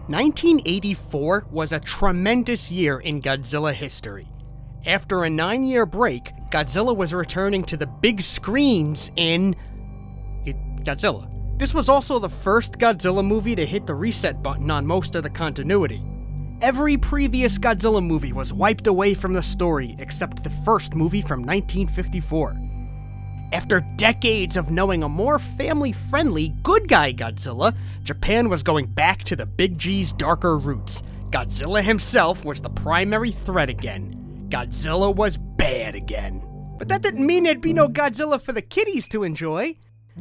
1984 was a tremendous year in Godzilla history. After a 9-year break, Godzilla was returning to the big screens in Godzilla. This was also the first Godzilla movie to hit the reset button on most of the continuity. Every previous Godzilla movie was wiped away from the story except the first movie from 1954. After decades of knowing a more family-friendly, good guy Godzilla, Japan was going back to the Big G's darker roots. Godzilla himself was the primary threat again. Godzilla was bad again. But that didn't mean there'd be no Godzilla for the kiddies to enjoy,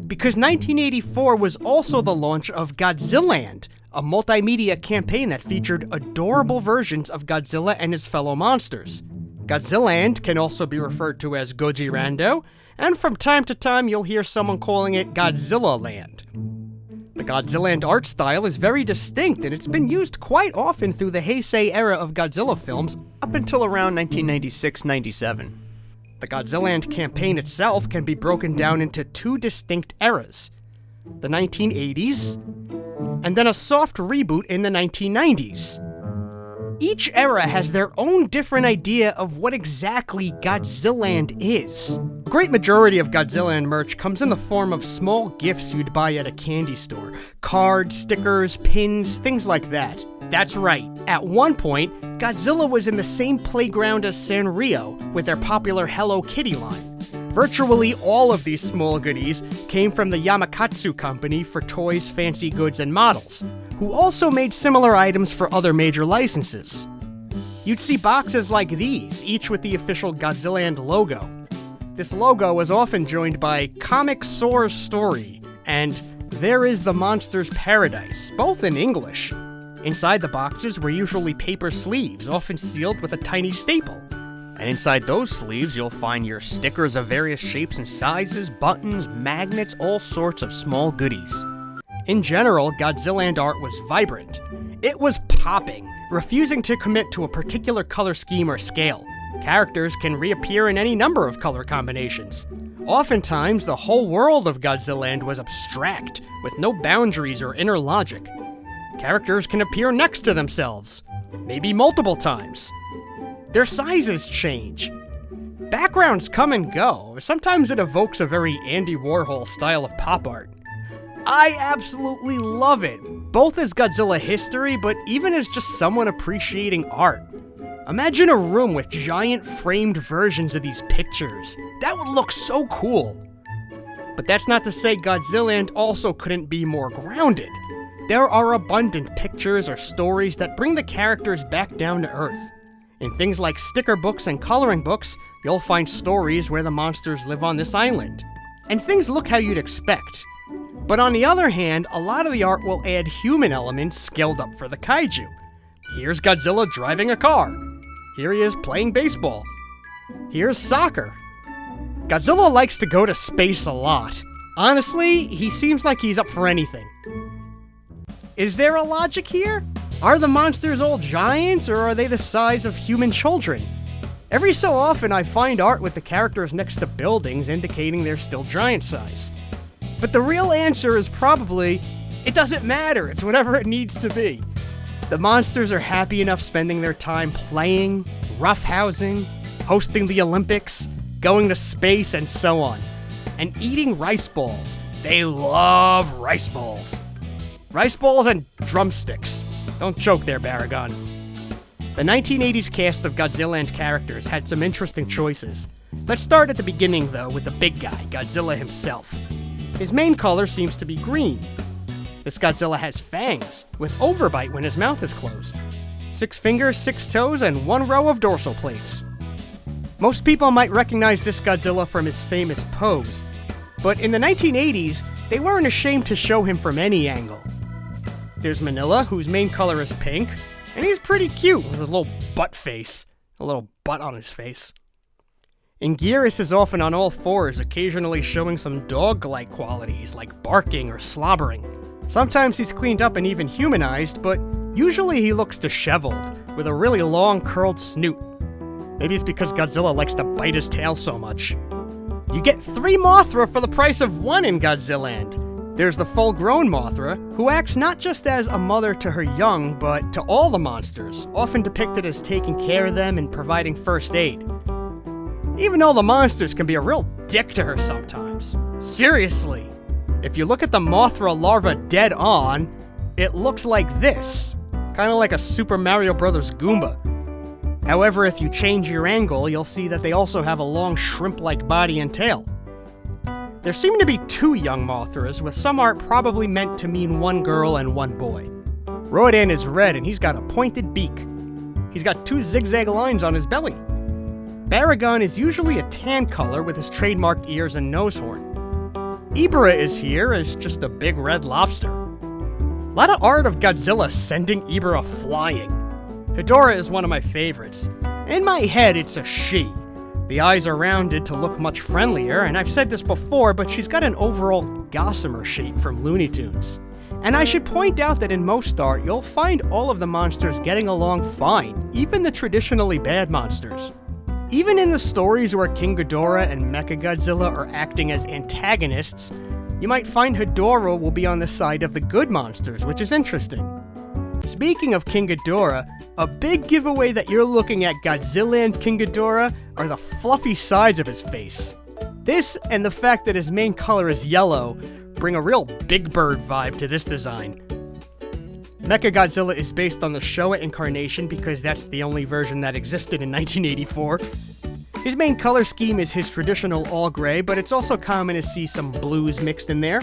because 1984 was also the launch of Godzilland, a multimedia campaign that featured adorable versions of Godzilla and his fellow monsters. Godzilland can also be referred to as Godzirando, and from time to time you'll hear someone calling it Godzilla Land. The Godzilland art style is very distinct, and it's been used quite often through the Heisei era of Godzilla films up until around 1996-97. The Godzilland campaign itself can be broken down into two distinct eras: the 1980s, and then a soft reboot in the 1990s. Each era has their own different idea of what exactly Godzilland is. A great majority of Godzilland merch comes in the form of small gifts you'd buy at a candy store. Cards, stickers, pins, things like that. That's right, at one point, Godzilla was in the same playground as Sanrio with their popular Hello Kitty line. Virtually all of these small goodies came from the Yamakatsu company for toys, fancy goods, and models, who also made similar items for other major licenses. You'd see boxes like these, each with the official Godzilland logo. This logo was often joined by Comic Soar's Story and There is the Monster's Paradise, both in English. Inside the boxes were usually paper sleeves, often sealed with a tiny staple. And inside those sleeves, you'll find your stickers of various shapes and sizes, buttons, magnets, all sorts of small goodies. In general, Godzilland art was vibrant. It was popping, refusing to commit to a particular color scheme or scale. Characters can reappear in any number of color combinations. Oftentimes, the whole world of Godzilland was abstract, with no boundaries or inner logic. Characters can appear next to themselves, maybe multiple times. Their sizes change. Backgrounds come and go. Sometimes it evokes a very Andy Warhol style of pop art. I absolutely love it, both as Godzilla history, but even as just someone appreciating art. Imagine a room with giant framed versions of these pictures. That would look so cool. But that's not to say Godzilland also couldn't be more grounded. There are abundant pictures or stories that bring the characters back down to earth. In things like sticker books and coloring books, you'll find stories where the monsters live on this island. And things look how you'd expect. But on the other hand, a lot of the art will add human elements scaled up for the kaiju. Here's Godzilla driving a car. Here he is playing baseball. Here's soccer. Godzilla likes to go to space a lot. Honestly, he seems like he's up for anything. Is there a logic here? Are the monsters all giants, or are they the size of human children? Every so often I find art with the characters next to buildings indicating they're still giant size. But the real answer is probably, it doesn't matter, it's whatever it needs to be. The monsters are happy enough spending their time playing, roughhousing, hosting the Olympics, going to space, and so on. And eating rice balls. They love rice balls. Rice balls and drumsticks. Don't choke there, Baragon. The 1980s cast of Godzilland characters had some interesting choices. Let's start at the beginning, though, with the big guy, Godzilla himself. His main color seems to be green. This Godzilla has fangs, with overbite when his mouth is closed. 6 fingers, 6 toes, and 1 row of dorsal plates. Most people might recognize this Godzilla from his famous pose, but in the 1980s, they weren't ashamed to show him from any angle. There's Manila, whose main color is pink, and he's pretty cute with his little butt face. A little butt on his face. Anguirus is often on all fours, occasionally showing some dog-like qualities, like barking or slobbering. Sometimes he's cleaned up and even humanized, but usually he looks disheveled, with a really long curled snoot. Maybe it's because Godzilla likes to bite his tail so much. You get 3 Mothra for the price of 1 in Godzilland. There's the full-grown Mothra, who acts not just as a mother to her young, but to all the monsters, often depicted as taking care of them and providing first aid. Even though the monsters can be a real dick to her sometimes. Seriously, if you look at the Mothra larva dead on, it looks like this. Kinda like a Super Mario Bros. Goomba. However, if you change your angle, you'll see that they also have a long shrimp-like body and tail. There seem to be 2 young Mothras, with some art probably meant to mean one girl and one boy. Rodan is red and he's got a pointed beak. He's got 2 zigzag lines on his belly. Baragon is usually a tan color with his trademarked ears and nose horn. Ibra is here as just a big red lobster. A lot of art of Godzilla sending Ibra flying. Hedorah is one of my favorites. In my head, it's a she. The eyes are rounded to look much friendlier, and I've said this before, but she's got an overall gossamer shape from Looney Tunes. And I should point out that in most art, you'll find all of the monsters getting along fine, even the traditionally bad monsters. Even in the stories where King Ghidorah and Mechagodzilla are acting as antagonists, you might find Hedorah will be on the side of the good monsters, which is interesting. Speaking of King Ghidorah, a big giveaway that you're looking at Godzilland King Ghidorah are the fluffy sides of his face. This, and the fact that his main color is yellow, bring a real Big Bird vibe to this design. Mechagodzilla is based on the Showa incarnation because that's the only version that existed in 1984. His main color scheme is his traditional all-gray, but it's also common to see some blues mixed in there.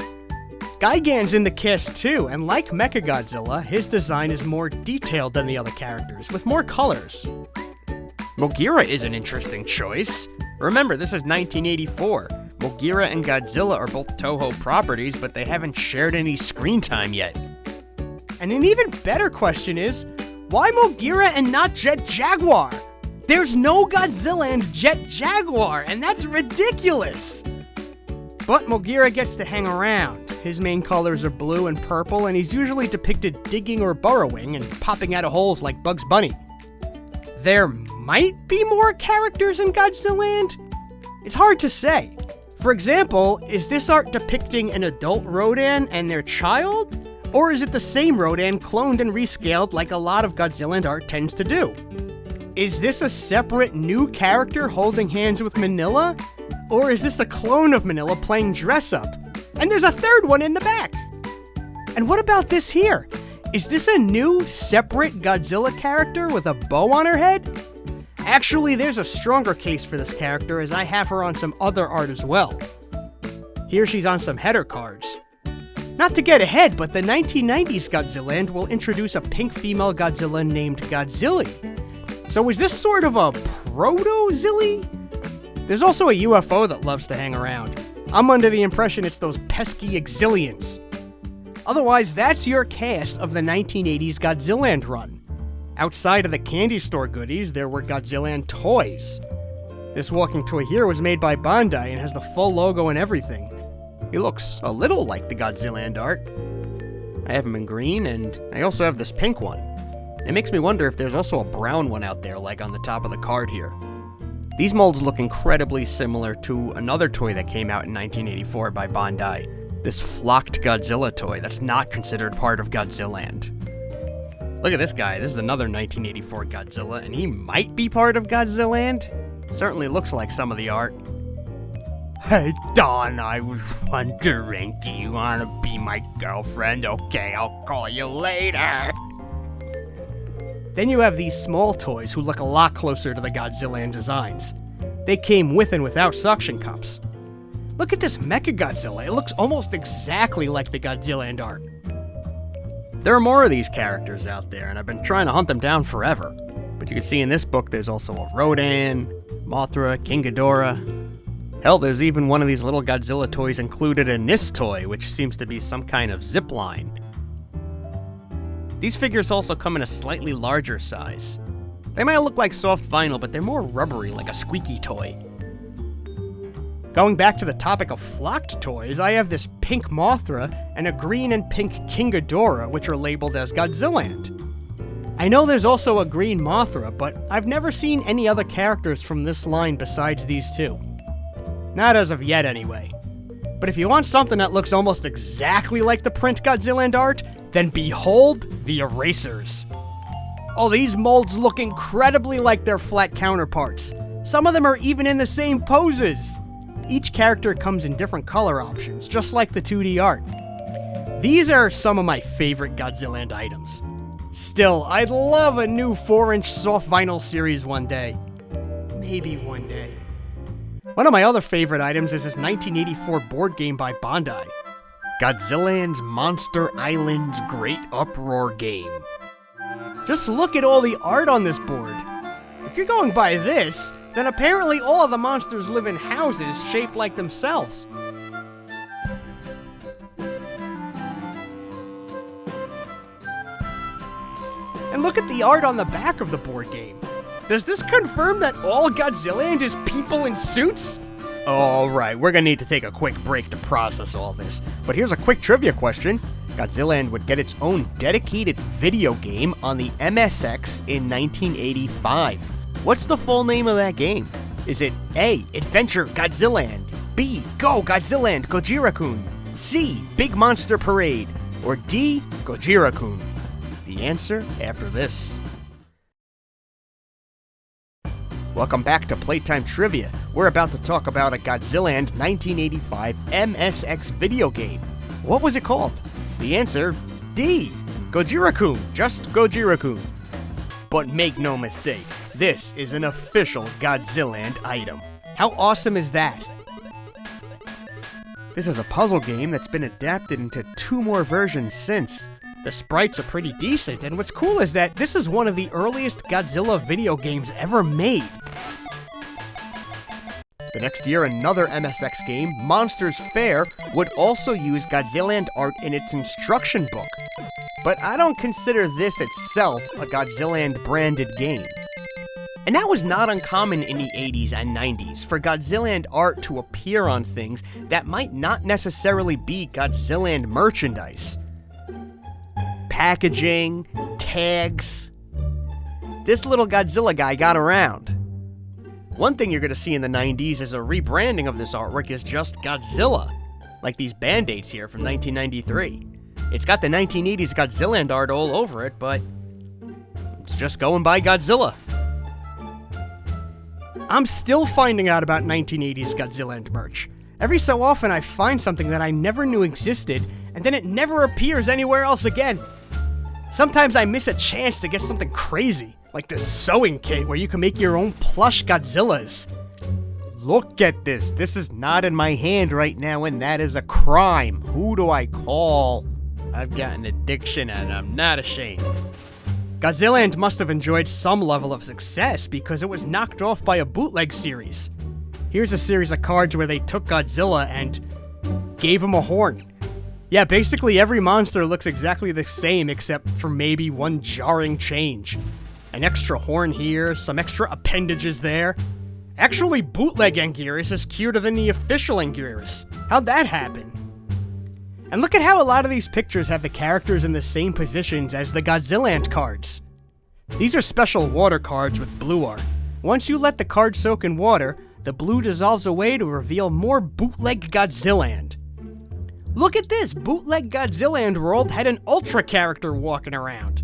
Gigan's in the cast too, and like Mechagodzilla, his design is more detailed than the other characters, with more colors. Mogira is an interesting choice. Remember, this is 1984. Mogira and Godzilla are both Toho properties, but they haven't shared any screen time yet. And an even better question is, why Mogira and not Jet Jaguar? There's no Godzilla and Jet Jaguar, and that's ridiculous! But Mogira gets to hang around. His main colors are blue and purple, and he's usually depicted digging or burrowing and popping out of holes like Bugs Bunny. There might be more characters in Godzilland? It's hard to say. For example, is this art depicting an adult Rodan and their child? Or is it the same Rodan cloned and rescaled like a lot of Godzilland art tends to do? Is this a separate new character holding hands with Manila? Or is this a clone of Manila playing dress-up? And there's a third one in the back! And what about this here? Is this a new, separate Godzilla character with a bow on her head? Actually, there's a stronger case for this character, as I have her on some other art as well. Here she's on some header cards. Not to get ahead, but the 1990s Godzilland will introduce a pink female Godzilla named Godzilla. So is this sort of a proto-Zilly? There's also a UFO that loves to hang around. I'm under the impression it's those pesky Exilians. Otherwise, that's your cast of the 1980s Godzilland run. Outside of the candy store goodies, there were Godzilland toys. This walking toy here was made by Bandai and has the full logo and everything. He looks a little like the Godzilland art. I have him in green, and I also have this pink one. It makes me wonder if there's also a brown one out there, like on the top of the card here. These molds look incredibly similar to another toy that came out in 1984 by Bandai. This flocked Godzilla toy that's not considered part of Godzilland. Look at this guy, this is another 1984 Godzilla, and he might be part of Godzilland? Certainly looks like some of the art. Hey Dawn, I was wondering, do you want to be my girlfriend? Okay, I'll call you later. Then you have these small toys who look a lot closer to the Godzilland designs. They came with and without suction cups. Look at this Mechagodzilla, it looks almost exactly like the Godzilland art. There are more of these characters out there, and I've been trying to hunt them down forever. But you can see in this book there's also a Rodan, Mothra, King Ghidorah. Hell, there's even one of these little Godzilla toys included in this toy, which seems to be some kind of zip line. These figures also come in a slightly larger size. They might look like soft vinyl, but they're more rubbery, like a squeaky toy. Going back to the topic of flocked toys, I have this pink Mothra and a green and pink King Ghidorah, which are labeled as Godzilland. I know there's also a green Mothra, but I've never seen any other characters from this line besides these two. Not as of yet, anyway. But if you want something that looks almost exactly like the print Godzilland art, then behold the erasers. Oh, these molds look incredibly like their flat counterparts. Some of them are even in the same poses. Each character comes in different color options, just like the 2D art. These are some of my favorite Godzilland items. Still, I'd love a new 4-inch soft vinyl series one day. Maybe one day. One of my other favorite items is this 1984 board game by Bandai. Godzilland's Monster Island's Great Uproar game. Just look at all the art on this board. If you're going by this, then apparently all of the monsters live in houses shaped like themselves. And look at the art on the back of the board game. Does this confirm that all Godzilland is people in suits? Alright, we're gonna need to take a quick break to process all this. But here's a quick trivia question. Godzilland would get its own dedicated video game on the MSX in 1985. What's the full name of that game? Is it A, Adventure Godzilland, B, Go Godzilland Gojira-kun, C, Big Monster Parade, or D, Gojira-kun? The answer after this. Welcome back to Playtime Trivia. We're about to talk about a Godzilland 1985 MSX video game. What was it called? The answer, D, Gojira-kun, just Gojira-kun. But make no mistake, this is an official Godzilland item. How awesome is that? This is a puzzle game that's been adapted into 2 more versions since. The sprites are pretty decent, and what's cool is that this is one of the earliest Godzilla video games ever made. The next year, another MSX game, Monsters Fair, would also use Godzilland art in its instruction book. But I don't consider this itself a Godzilland branded game. And that was not uncommon in the 80s and 90s, for Godzilland art to appear on things that might not necessarily be Godzilland merchandise. Packaging, tags. This little Godzilla guy got around. One thing you're going to see in the 90s is a rebranding of this artwork as just Godzilla, like these Band-Aids here from 1993. It's got the 1980s Godzilland art all over it, but it's just going by Godzilla. I'm still finding out about 1980s Godzilland merch. Every so often I find something that I never knew existed, and then it never appears anywhere else again. Sometimes I miss a chance to get something crazy, like this sewing kit where you can make your own plush Godzillas. Look at this. This is not in my hand right now, and that is a crime. Who do I call? I've got an addiction, and I'm not ashamed. Godzilland must have enjoyed some level of success because it was knocked off by a bootleg series. Here's a series of cards where they took Godzilla and gave him a horn. Yeah, basically every monster looks exactly the same except for maybe one jarring change. An extra horn here, some extra appendages there. Actually, bootleg Anguirus is cuter than the official Anguirus. How'd that happen? And look at how a lot of these pictures have the characters in the same positions as the Godzilland cards. These are special water cards with blue art. Once you let the card soak in water, the blue dissolves away to reveal more bootleg Godzilland. Look at this! Bootleg Godzilland World had an Ultra character walking around.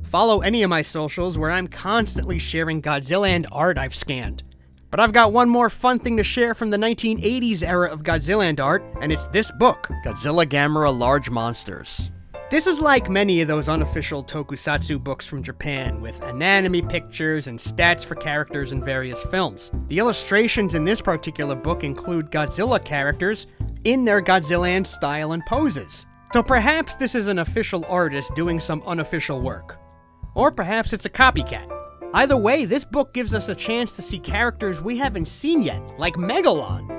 Follow any of my socials where I'm constantly sharing Godzilland art I've scanned. But I've got one more fun thing to share from the 1980s era of Godzilland art, and it's this book, Godzilla Gamera Large Monsters. This is like many of those unofficial tokusatsu books from Japan, with anatomy pictures and stats for characters in various films. The illustrations in this particular book include Godzilla characters in their Godzilland style and poses. So perhaps this is an official artist doing some unofficial work. Or perhaps it's a copycat. Either way, this book gives us a chance to see characters we haven't seen yet, like Megalon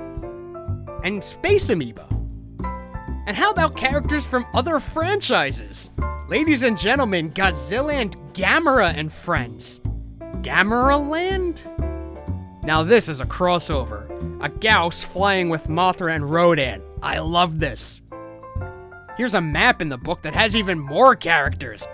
and Space Amoeba. And how about characters from other franchises? Ladies and gentlemen, Godzilland Gamera and Friends. Gamera Land? Now this is a crossover. A Gauss flying with Mothra and Rodan. I love this. Here's a map in the book that has even more characters.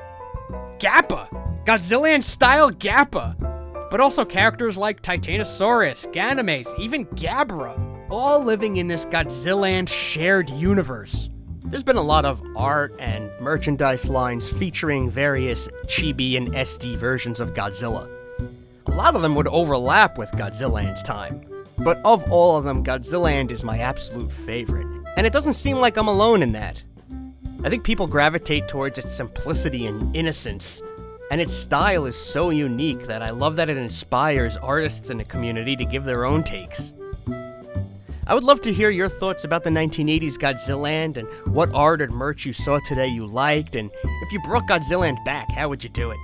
Gappa! Godzilland-style Gappa! But also characters like Titanosaurus, Ganymedes, even Gabra. all living in this Godzilland shared universe. There's been a lot of art and merchandise lines featuring various chibi and SD versions of Godzilla. A lot of them would overlap with Godzilland's time, but of all of them, Godzilland is my absolute favorite, and it doesn't seem like I'm alone in that. I think people gravitate towards its simplicity and innocence, and its style is so unique that I love that it inspires artists in the community to give their own takes. I would love to hear your thoughts about the 1980s Godzilland and what art and merch you saw today you liked, and if you brought Godzilland back, how would you do it?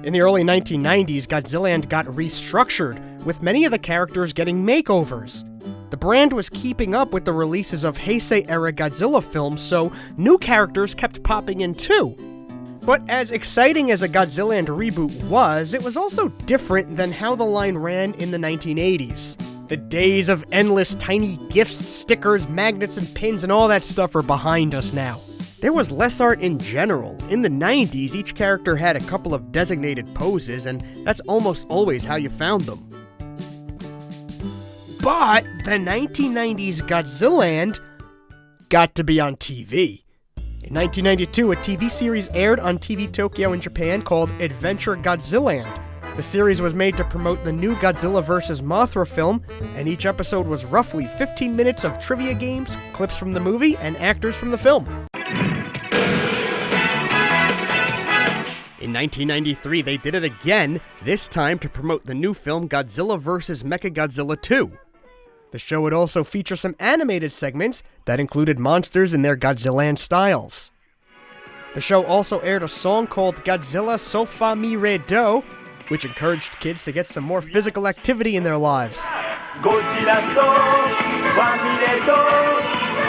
In the early 1990s, Godzilland got restructured, with many of the characters getting makeovers. The brand was keeping up with the releases of Heisei-era Godzilla films, so new characters kept popping in too. But as exciting as a Godzilland reboot was, it was also different than how the line ran in the 1980s. The days of endless tiny gifts, stickers, magnets, and pins and all that stuff are behind us now. There was less art in general. In the 90s, each character had a couple of designated poses, and that's almost always how you found them. But the 1990s Godzilland got to be on TV. In 1992, a TV series aired on TV Tokyo in Japan called Adventure Godzilland. The series was made to promote the new Godzilla vs. Mothra film, and each episode was roughly 15 minutes of trivia games, clips from the movie, and actors from the film. In 1993, they did it again, this time to promote the new film Godzilla vs. Mechagodzilla 2. The show would also feature some animated segments that included monsters in their Godzilland styles. The show also aired a song called Godzilla Sofa Mi Re Do, which encouraged kids to get some more physical activity in their lives. Godzilla sofa mi re do,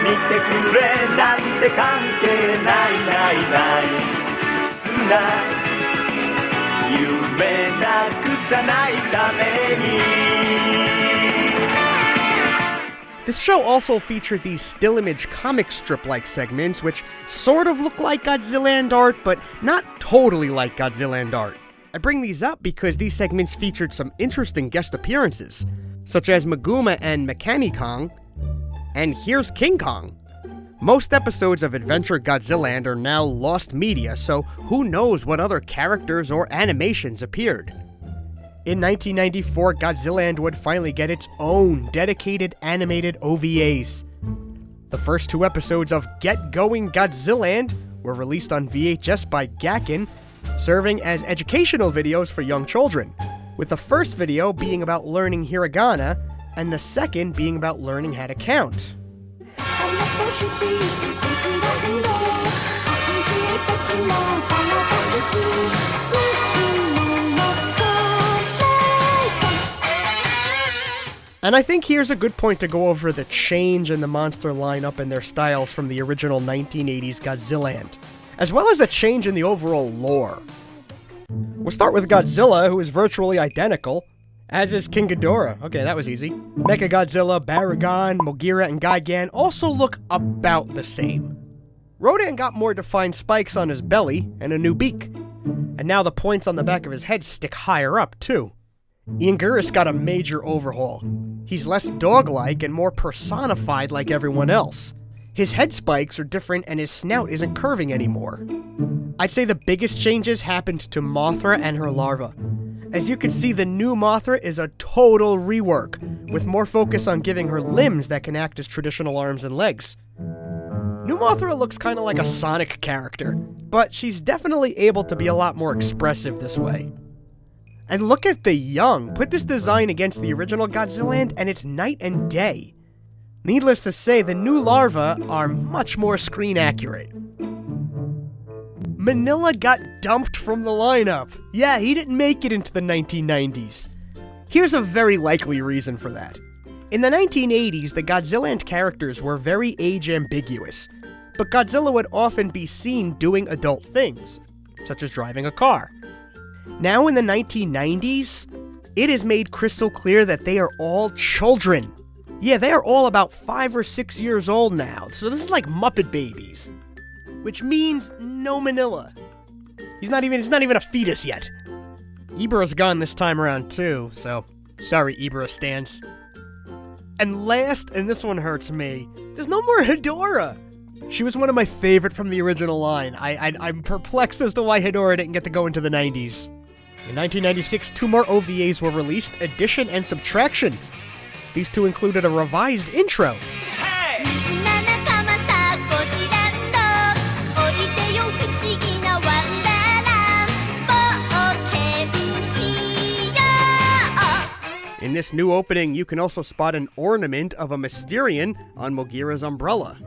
mite kure nante kanke nai nai nai. Suna, yume nakusanai tame ni. This show also featured these still image comic strip-like segments, which sort of look like Godzilland art, but not totally like Godzilland art. I bring these up because these segments featured some interesting guest appearances, such as Maguma and Mechani Kong, and here's King Kong. Most episodes of Adventure Godzilland are now lost media, so who knows what other characters or animations appeared. In 1994, Godzilland would finally get its own dedicated animated OVAs. The first two episodes of Get Going Godzilland were released on VHS by Gakken, serving as educational videos for young children, with the first video being about learning hiragana, and the second being about learning how to count. And I think here's a good point to go over the change in the monster lineup and their styles from the original 1980s Godzilland, as well as the change in the overall lore. We'll start with Godzilla, who is virtually identical, as is King Ghidorah. Okay, that was easy. Mechagodzilla, Baragon, Mogira, and Gigan also look about the same. Rodan got more defined spikes on his belly and a new beak. And now the points on the back of his head stick higher up, too. Ianguris got a major overhaul. He's less dog-like and more personified like everyone else. His head spikes are different and his snout isn't curving anymore. I'd say the biggest changes happened to Mothra and her larva. As you can see, the new Mothra is a total rework, with more focus on giving her limbs that can act as traditional arms and legs. New Mothra looks kind of like a Sonic character, but she's definitely able to be a lot more expressive this way. And look at the young. Put this design against the original Godzilland and it's night and day. Needless to say, the new larvae are much more screen accurate. Manila got dumped from the lineup. Yeah, he didn't make it into the 1990s. Here's a very likely reason for that. In the 1980s, the Godzilland characters were very age ambiguous, but Godzilla would often be seen doing adult things, such as driving a car. Now in the 1990s, it is made crystal clear that they are all children. Yeah, they are all about 5 or 6 years old now, so this is like Muppet Babies. Which means no Manila. He's not even a fetus yet. Ibara's gone this time around too, so sorry Ibara stans. And last, and this one hurts me, there's no more Hedora. She was one of my favorite from the original line. I'm perplexed as to why Hedora didn't get to go into the 90s. In 1996, 2 more OVAs were released, Addition and Subtraction. These 2 included a revised intro. Hey! In this new opening, you can also spot an ornament of a Mysterian on Mogira's umbrella.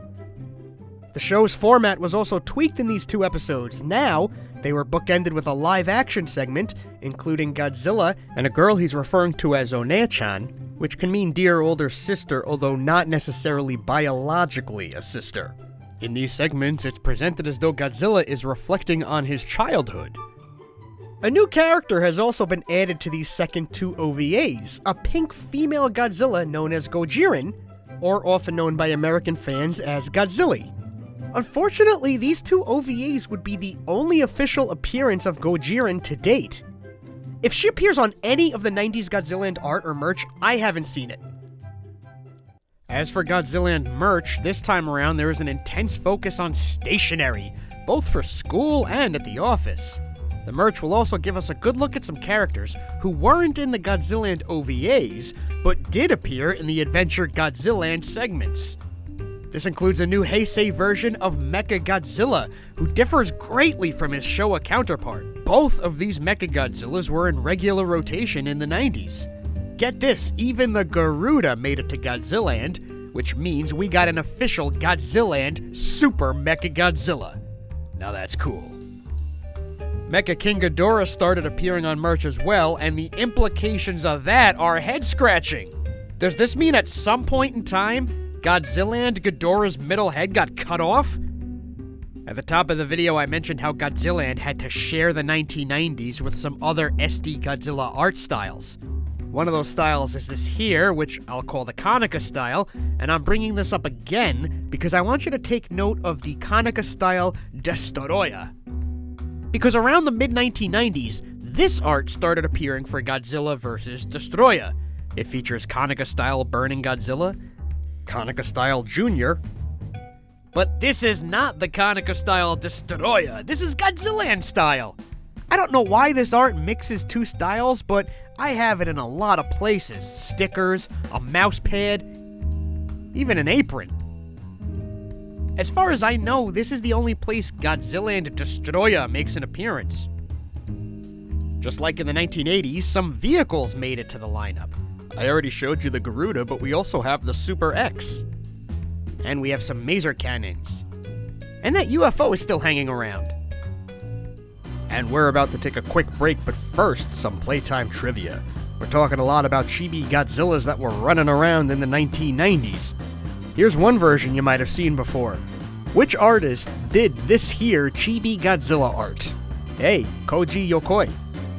The show's format was also tweaked in these 2 episodes. Now, they were bookended with a live-action segment, including Godzilla and a girl he's referring to as Onea-chan, which can mean dear older sister, although not necessarily biologically a sister. In these segments, it's presented as though Godzilla is reflecting on his childhood. A new character has also been added to these second 2 OVAs, a pink female Godzilla known as Gojiren, or often known by American fans as Godzilla. Unfortunately, these 2 OVAs would be the only official appearance of Gojiren to date. If she appears on any of the 90s Godzilland art or merch, I haven't seen it. As for Godzilland merch, this time around there is an intense focus on stationery, both for school and at the office. The merch will also give us a good look at some characters who weren't in the Godzilland OVAs, but did appear in the Adventure Godzilland segments. This includes a new Heisei version of Mecha Godzilla, who differs greatly from his Showa counterpart. Both of these Mecha Godzillas were in regular rotation in the 90s. Get this, even the Garuda made it to Godzilland, which means we got an official Godzilland Super Mecha Godzilla. Now that's cool. Mecha King Ghidorah started appearing on merch as well, and the implications of that are head-scratching. Does this mean at some point in time, Godzilland Ghidorah's middle head got cut off? At the top of the video, I mentioned how Godzilland had to share the 1990s with some other SD Godzilla art styles. One of those styles is this here, which I'll call the Konica style, and I'm bringing this up again because I want you to take note of the Konica style Destoroyah. Because around the mid-1990s, this art started appearing for Godzilla vs. Destoroyah. It features Konica-style Burning Godzilla, Konica-style Junior, but this is not the Konica-style Destoroyah. This is Godzilland style. I don't know why this art mixes 2 styles, but I have it in a lot of places. Stickers, a mouse pad, even an apron. As far as I know, this is the only place Godzilland Destoroyah makes an appearance. Just like in the 1980s, some vehicles made it to the lineup. I already showed you the Garuda, but we also have the Super X. And we have some maser cannons. And that UFO is still hanging around. And we're about to take a quick break, but first, some playtime trivia. We're talking a lot about chibi Godzillas that were running around in the 1990s. Here's one version you might have seen before. Which artist did this here chibi Godzilla art? A. Koji Yokoi.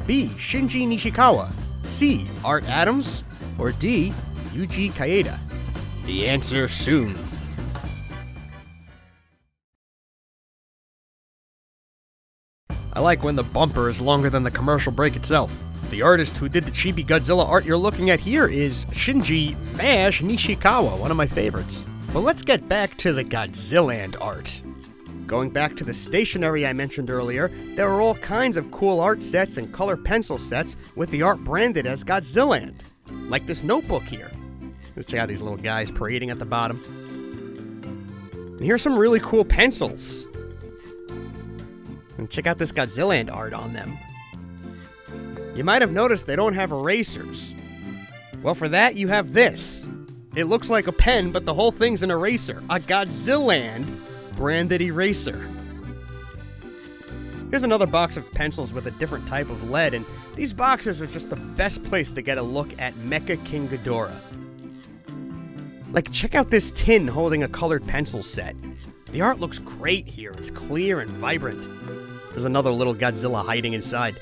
B. Shinji Nishikawa. C. Art Adams. Or D. Yuji Kaeda? The answer soon. I like when the bumper is longer than the commercial break itself. The artist who did the chibi Godzilla art you're looking at here is Shinji Mash Nishikawa, one of my favorites. But let's get back to the Godzilland art. Going back to the stationery I mentioned earlier, there are all kinds of cool art sets and color pencil sets with the art branded as Godzilland. Like this notebook here. Let's check out these little guys parading at the bottom. And here's some really cool pencils. And check out this Godzilland art on them. You might have noticed they don't have erasers. Well, for that, you have this. It looks like a pen, but the whole thing's an eraser. A Godzilland branded eraser. Here's another box of pencils with a different type of lead, and these boxes are just the best place to get a look at Mecha King Ghidorah. Like, check out this tin holding a colored pencil set. The art looks great here. It's clear and vibrant. There's another little Godzilla hiding inside.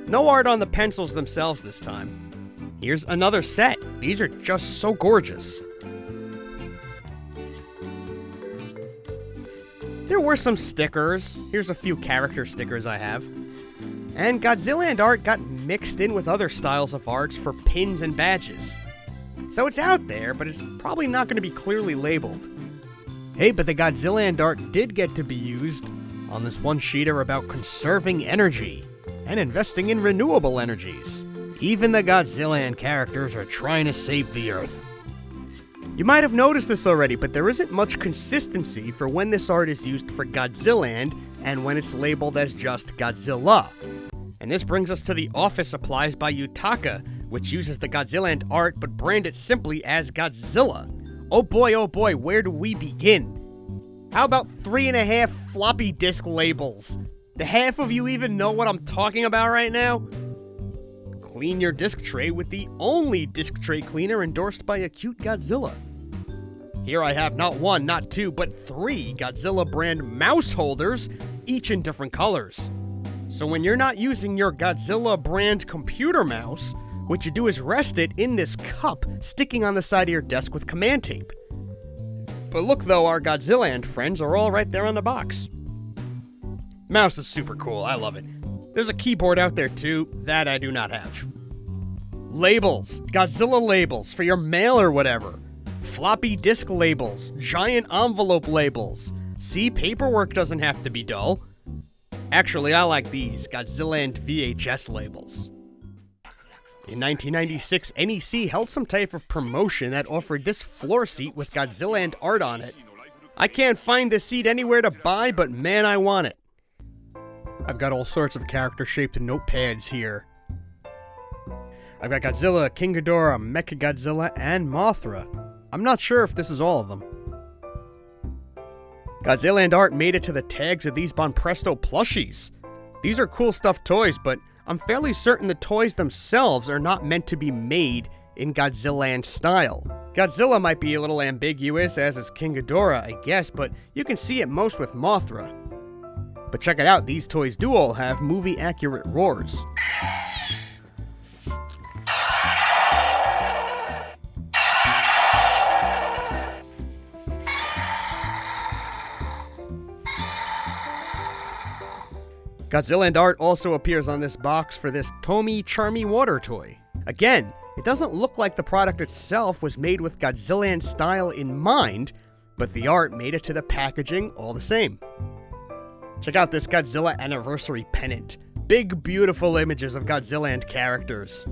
No art on the pencils themselves this time. Here's another set. These are just so gorgeous. There were some stickers. Here's a few character stickers I have. And Godzilland art got mixed in with other styles of arts for pins and badges. So it's out there, but it's probably not going to be clearly labeled. Hey, but the Godzilland art did get to be used on this one sheeter about conserving energy and investing in renewable energies. Even the Godzilland characters are trying to save the Earth. You might have noticed this already, but there isn't much consistency for when this art is used for Godzilland and when it's labeled as just Godzilla. And this brings us to the office supplies by Yutaka, which uses the Godzilland art but brand it simply as Godzilla. Oh boy, where do we begin? How about 3.5 floppy disk labels? Do half of you even know what I'm talking about right now? Clean your disc tray with the only disc tray cleaner endorsed by a cute Godzilla. Here I have not one, not two, but 3 Godzilla brand mouse holders, each in different colors. So when you're not using your Godzilla brand computer mouse, what you do is rest it in this cup sticking on the side of your desk with command tape. But look though, our Godzilland friends are all right there on the box. Mouse is super cool, I love it. There's a keyboard out there too, that I do not have. Labels, Godzilla labels for your mail or whatever. Floppy disk labels, giant envelope labels. See, paperwork doesn't have to be dull. Actually, I like these, Godzilland VHS labels. In 1996, NEC held some type of promotion that offered this floor seat with Godzilland art on it. I can't find this seat anywhere to buy, but man, I want it. I've got all sorts of character-shaped notepads here. I've got Godzilla, King Ghidorah, Mechagodzilla, and Mothra. I'm not sure if this is all of them. Godzilland art made it to the tags of these Bonpresto plushies. These are cool stuffed toys, but I'm fairly certain the toys themselves are not meant to be made in Godzilland style. Godzilla might be a little ambiguous, as is King Ghidorah, I guess, but you can see it most with Mothra. But check it out, these toys do all have movie-accurate roars. Godzilland art also appears on this box for this Tomy Charmy water toy. Again, it doesn't look like the product itself was made with Godzilland style in mind, but the art made it to the packaging all the same. Check out this Godzilla anniversary pennant. Big, beautiful images of Godzilland characters.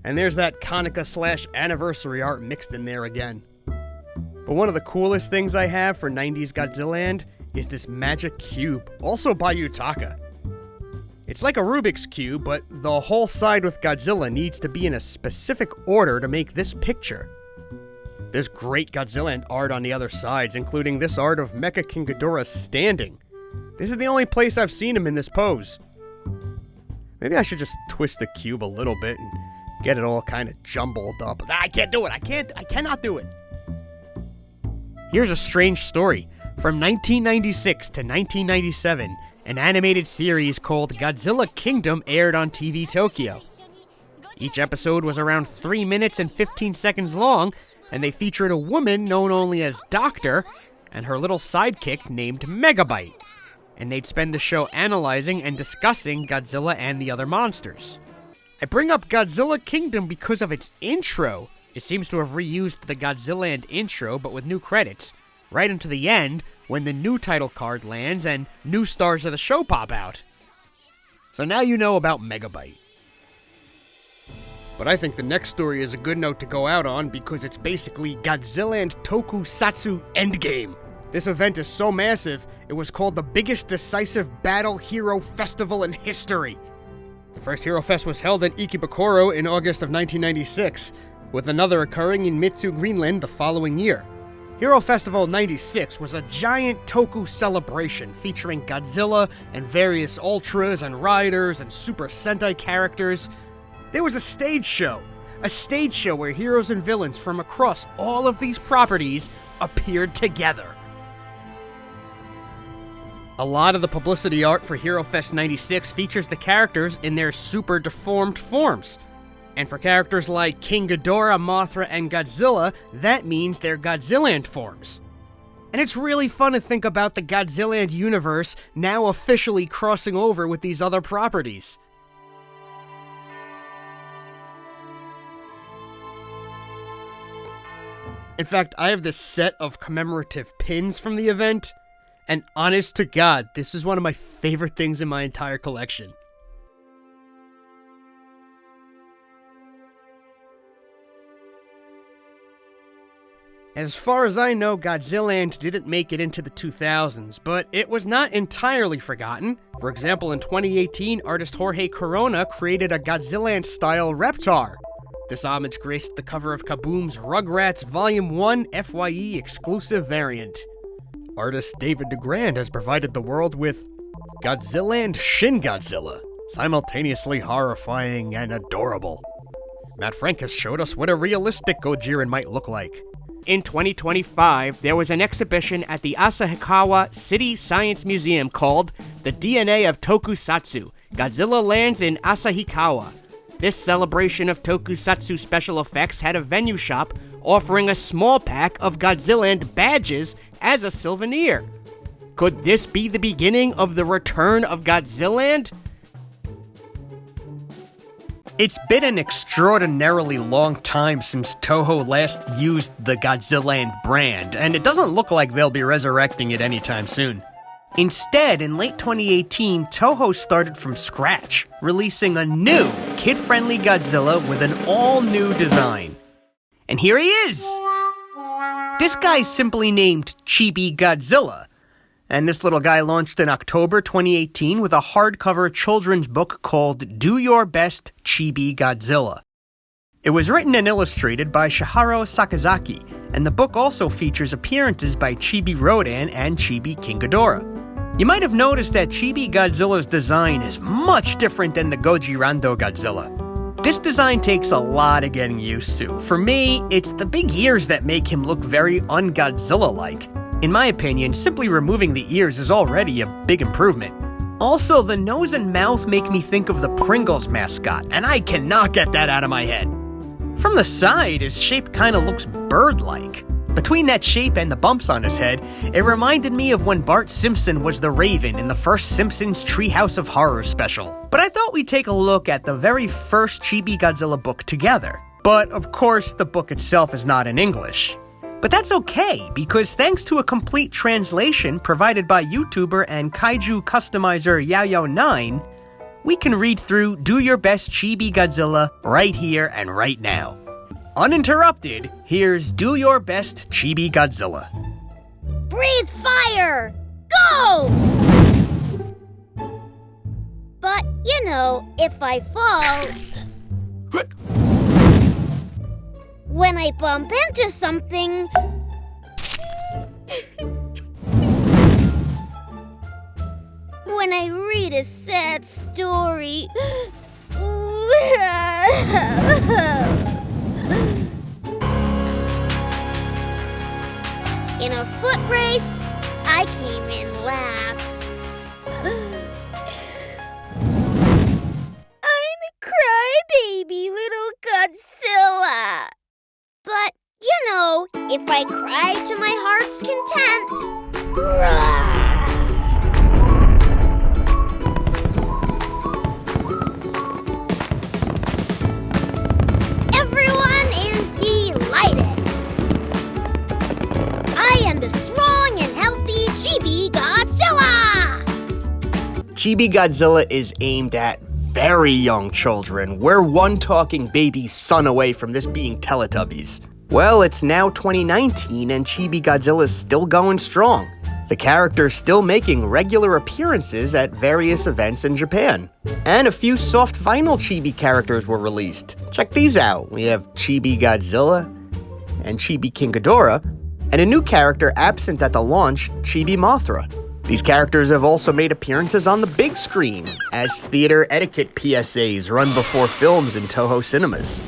And there's that Konica/anniversary art mixed in there again. But one of the coolest things I have for 90s Godzilland is this magic cube, also by Yutaka. It's like a Rubik's Cube, but the whole side with Godzilla needs to be in a specific order to make this picture. There's great Godzilland art on the other sides, including this art of Mecha King Ghidorah standing. This is the only place I've seen him in this pose. Maybe I should just twist the cube a little bit and get it all kind of jumbled up. I can't do it. I cannot do it. Here's a strange story. From 1996 to 1997, an animated series called Godzilla Kingdom aired on TV Tokyo. Each episode was around 3 minutes and 15 seconds long, and they featured a woman known only as Doctor and her little sidekick named Megabyte. And they'd spend the show analyzing and discussing Godzilla and the other monsters. I bring up Godzilla Kingdom because of its intro. It seems to have reused the Godzilland intro, but with new credits, right into the end when the new title card lands and new stars of the show pop out. So now you know about Megabyte. But I think the next story is a good note to go out on because it's basically Godzilland Tokusatsu Endgame. This event is so massive, it was called the biggest decisive battle hero festival in history. The first Hero Fest was held in Ikebukuro in August of 1996, with another occurring in Mitsu, Greenland the following year. Hero Festival 96 was a giant toku celebration featuring Godzilla and various Ultras and Riders and Super Sentai characters. There was a stage show where heroes and villains from across all of these properties appeared together. A lot of the publicity art for Hero Fest 96 features the characters in their super deformed forms. And for characters like King Ghidorah, Mothra, and Godzilla, that means they're Godzilland forms. And it's really fun to think about the Godzilland universe now officially crossing over with these other properties. In fact, I have this set of commemorative pins from the event, and honest to God, this is one of my favorite things in my entire collection. As far as I know, Godzilland didn't make it into the 2000s, but it was not entirely forgotten. For example, in 2018, artist Jorge Corona created a Godzilland-style Reptar. This homage graced the cover of Kaboom's Rugrats Volume 1 FYE exclusive variant. Artist David DeGrand has provided the world with Godzilland Shin Godzilla, simultaneously horrifying and adorable. Matt Frank has showed us what a realistic Gojira might look like. In 2025, there was an exhibition at the Asahikawa City Science Museum called The DNA of Tokusatsu, Godzilla Lands in Asahikawa. This celebration of Tokusatsu special effects had a venue shop offering a small pack of Godzilland badges as a souvenir. Could this be the beginning of the return of Godzilland? It's been an extraordinarily long time since Toho last used the Godzilland brand, and it doesn't look like they'll be resurrecting it anytime soon. Instead, in late 2018, Toho started from scratch, releasing a new, kid-friendly Godzilla with an all-new design. And here he is! This guy's simply named Chibi Godzilla. And this little guy launched in October 2018 with a hardcover children's book called Do Your Best, Chibi Godzilla. It was written and illustrated by Shihiro Sakazaki, and the book also features appearances by Chibi Rodan and Chibi King Ghidorah. You might have noticed that Chibi Godzilla's design is much different than the Gojirando Godzilla. This design takes a lot of getting used to. For me, it's the big ears that make him look very un-Godzilla-like. In my opinion, simply removing the ears is already a big improvement. Also, the nose and mouth make me think of the Pringles mascot, and I cannot get that out of my head. From the side, his shape kinda looks bird-like. Between that shape and the bumps on his head, it reminded me of when Bart Simpson was the Raven in the first Simpsons Treehouse of Horror special. But I thought we'd take a look at the very first Chibi Godzilla book together. But of course, the book itself is not in English. But that's okay, because thanks to a complete translation provided by YouTuber and kaiju customizer Yayo9, we can read through Do Your Best Chibi Godzilla right here and right now. Uninterrupted, here's Do Your Best Chibi Godzilla. Breathe fire! Go! But, you know, if I fall... when I bump into something... when I read a sad story... in a foot race, I came in last. I'm a crybaby little Godzilla. But, you know, if I cry to my heart's content... everyone is delighted. I am the strong and healthy Chibi Godzilla! Chibi Godzilla is aimed at very young children. We're one talking baby son away from this being Teletubbies. Well, it's now 2019 and Chibi Godzilla's still going strong. The character's still making regular appearances at various events in Japan. And a few soft vinyl Chibi characters were released. Check these out. We have Chibi Godzilla and Chibi King Ghidorah, and a new character absent at the launch, Chibi Mothra. These characters have also made appearances on the big screen as theater etiquette PSAs run before films in Toho cinemas.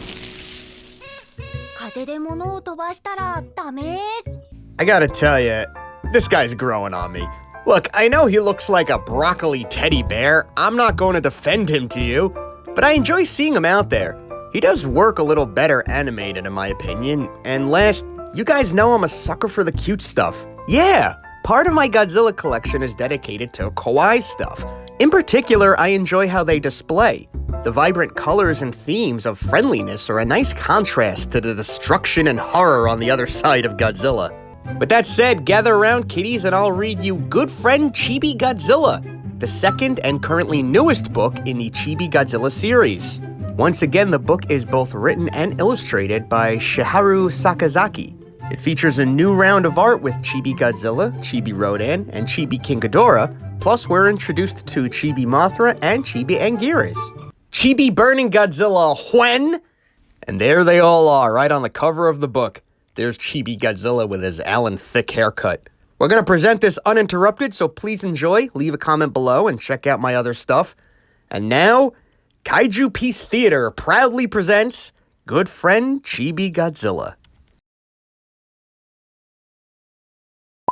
I gotta tell ya, this guy's growing on me. Look, I know he looks like a broccoli teddy bear. I'm not going to defend him to you, but I enjoy seeing him out there. He does work a little better animated in my opinion. And last, you guys know I'm a sucker for the cute stuff. Yeah! Part of my Godzilla collection is dedicated to kawaii stuff. In particular, I enjoy how they display. The vibrant colors and themes of friendliness are a nice contrast to the destruction and horror on the other side of Godzilla. With that said, gather around, kiddies, and I'll read you Good Friend Chibi Godzilla, the second and currently newest book in the Chibi Godzilla series. Once again, the book is both written and illustrated by Shiharu Sakazaki. It features a new round of art with Chibi Godzilla, Chibi Rodan, and Chibi King Ghidorah, plus we're introduced to Chibi Mothra and Chibi Anguirus. Chibi Burning Godzilla when? And there they all are, right on the cover of the book. There's Chibi Godzilla with his Alan Thicke haircut. We're going to present this uninterrupted, so please enjoy, leave a comment below, and check out my other stuff. And now, Kaiju Peace Theater proudly presents Good Friend Chibi Godzilla.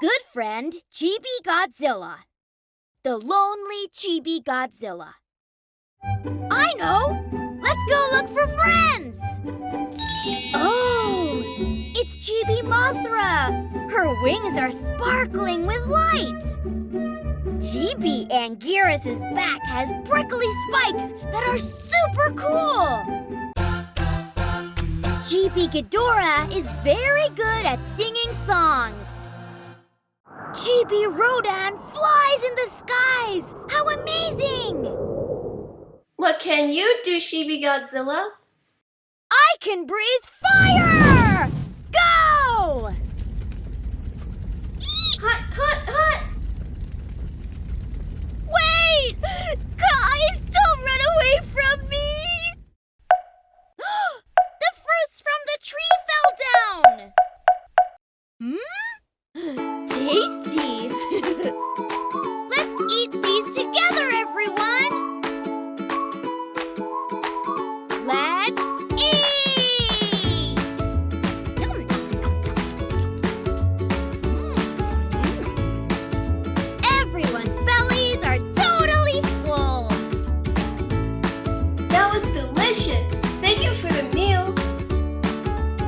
Good Friend Chibi Godzilla. The Lonely Chibi Godzilla. I know! Let's go look for friends! Oh! It's Chibi Mothra! Her wings are sparkling with light! Chibi Anguirus' back has prickly spikes that are super cool! Chibi Ghidorah is very good at singing songs! Chibi Rodan flies in the skies! How amazing! What can you do, Chibi Godzilla? I can breathe fire! Go! Hot, hot, hot! Wait! Guys, don't run away from me! The fruits from the tree fell down! Tasty! Let's eat these together, everyone! Let's eat! Everyone's bellies are totally full! That was delicious! Thank you for the meal!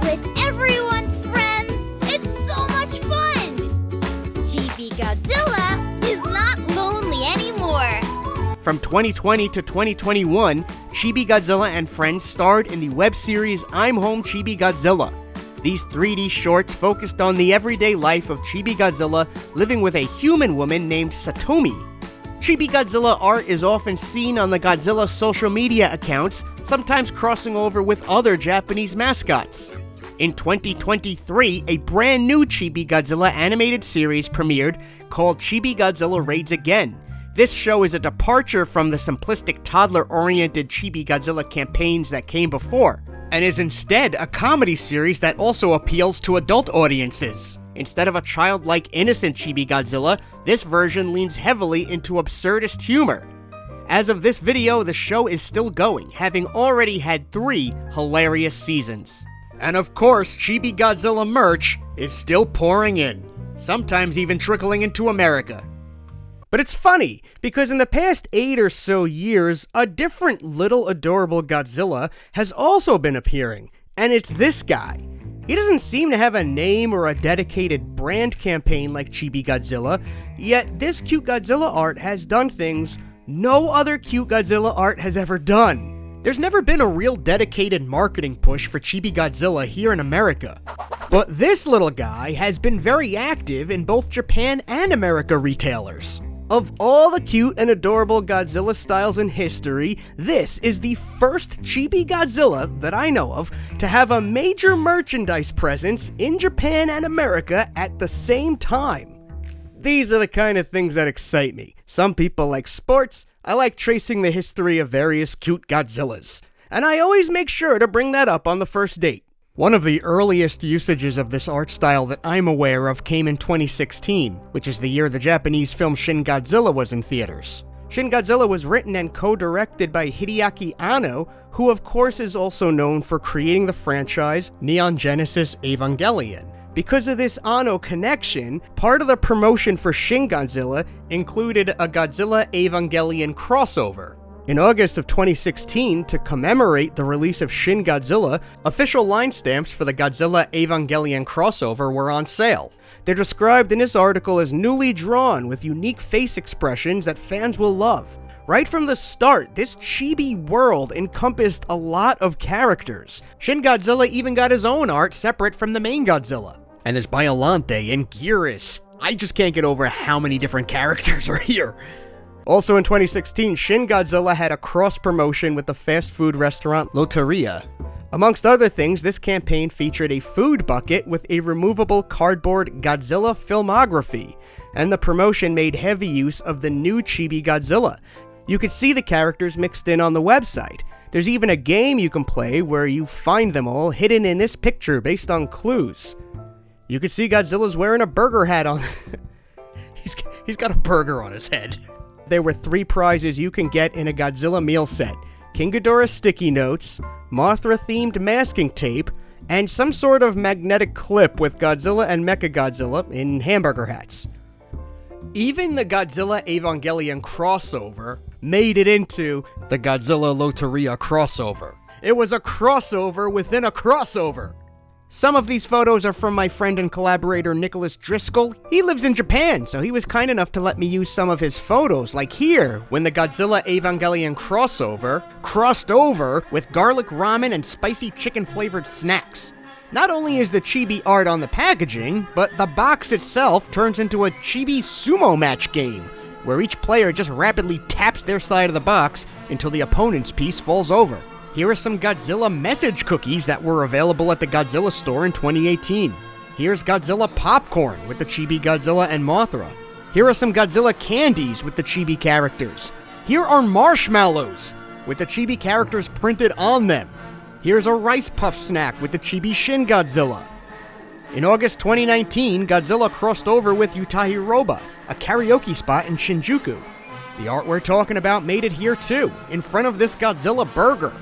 With everyone's friends, it's so much fun! Chibi Godzilla is not lonely anymore! From 2020 to 2021, Chibi Godzilla and friends starred in the web series I'm Home Chibi Godzilla. These 3D shorts focused on the everyday life of Chibi Godzilla living with a human woman named Satomi. Chibi Godzilla art is often seen on the Godzilla social media accounts, sometimes crossing over with other Japanese mascots. In 2023, a brand new Chibi Godzilla animated series premiered called Chibi Godzilla Raids Again. This show is a departure from the simplistic toddler-oriented Chibi Godzilla campaigns that came before, and is instead a comedy series that also appeals to adult audiences. Instead of a childlike, innocent Chibi Godzilla, this version leans heavily into absurdist humor. As of this video, the show is still going, having already had 3 hilarious seasons. And of course, Chibi Godzilla merch is still pouring in, sometimes even trickling into America. But it's funny, because in the past 8 or so years, a different little adorable Godzilla has also been appearing, and it's this guy. He doesn't seem to have a name or a dedicated brand campaign like Chibi Godzilla, yet this cute Godzilla art has done things no other cute Godzilla art has ever done. There's never been a real dedicated marketing push for Chibi Godzilla here in America. But this little guy has been very active in both Japan and America retailers. Of all the cute and adorable Godzilla styles in history, this is the first Chibi Godzilla that I know of to have a major merchandise presence in Japan and America at the same time. These are the kind of things that excite me. Some people like sports, I like tracing the history of various cute Godzillas. And I always make sure to bring that up on the first date. One of the earliest usages of this art style that I'm aware of came in 2016, which is the year the Japanese film Shin Godzilla was in theaters. Shin Godzilla was written and co-directed by Hideaki Anno, who of course is also known for creating the franchise Neon Genesis Evangelion. Because of this Anno connection, part of the promotion for Shin Godzilla included a Godzilla Evangelion crossover. In August of 2016, to commemorate the release of Shin Godzilla, official line stamps for the Godzilla Evangelion crossover were on sale. They're described in this article as newly drawn with unique face expressions that fans will love. Right from the start, this chibi world encompassed a lot of characters. Shin Godzilla even got his own art separate from the main Godzilla. And there's Biollante and Gearus. I just can't get over how many different characters are here. Also in 2016, Shin Godzilla had a cross-promotion with the fast food restaurant Loteria. Amongst other things, this campaign featured a food bucket with a removable cardboard Godzilla filmography, and the promotion made heavy use of the new chibi Godzilla. You could see the characters mixed in on the website. There's even a game you can play where you find them all hidden in this picture based on clues. You can see Godzilla's wearing a burger hat on. He's got a burger on his head. There were 3 prizes you can get in a Godzilla meal set: King Ghidorah sticky notes, Mothra-themed masking tape, and some sort of magnetic clip with Godzilla and Mechagodzilla in hamburger hats. Even the Godzilla Evangelion crossover made it into the Godzilla Loteria crossover. It was a crossover within a crossover. Some of these photos are from my friend and collaborator Nicholas Driscoll. He lives in Japan, so he was kind enough to let me use some of his photos, like here, when the Godzilla Evangelion crossover crossed over with garlic ramen and spicy chicken flavored snacks. Not only is the chibi art on the packaging, but the box itself turns into a chibi sumo match game, where each player just rapidly taps their side of the box until the opponent's piece falls over. Here are some Godzilla message cookies that were available at the Godzilla store in 2018. Here's Godzilla popcorn with the chibi Godzilla and Mothra. Here are some Godzilla candies with the chibi characters. Here are marshmallows with the chibi characters printed on them. Here's a rice puff snack with the chibi Shin Godzilla. In August 2019, Godzilla crossed over with Yutahiroba, a karaoke spot in Shinjuku. The art we're talking about made it here too, in front of this Godzilla burger.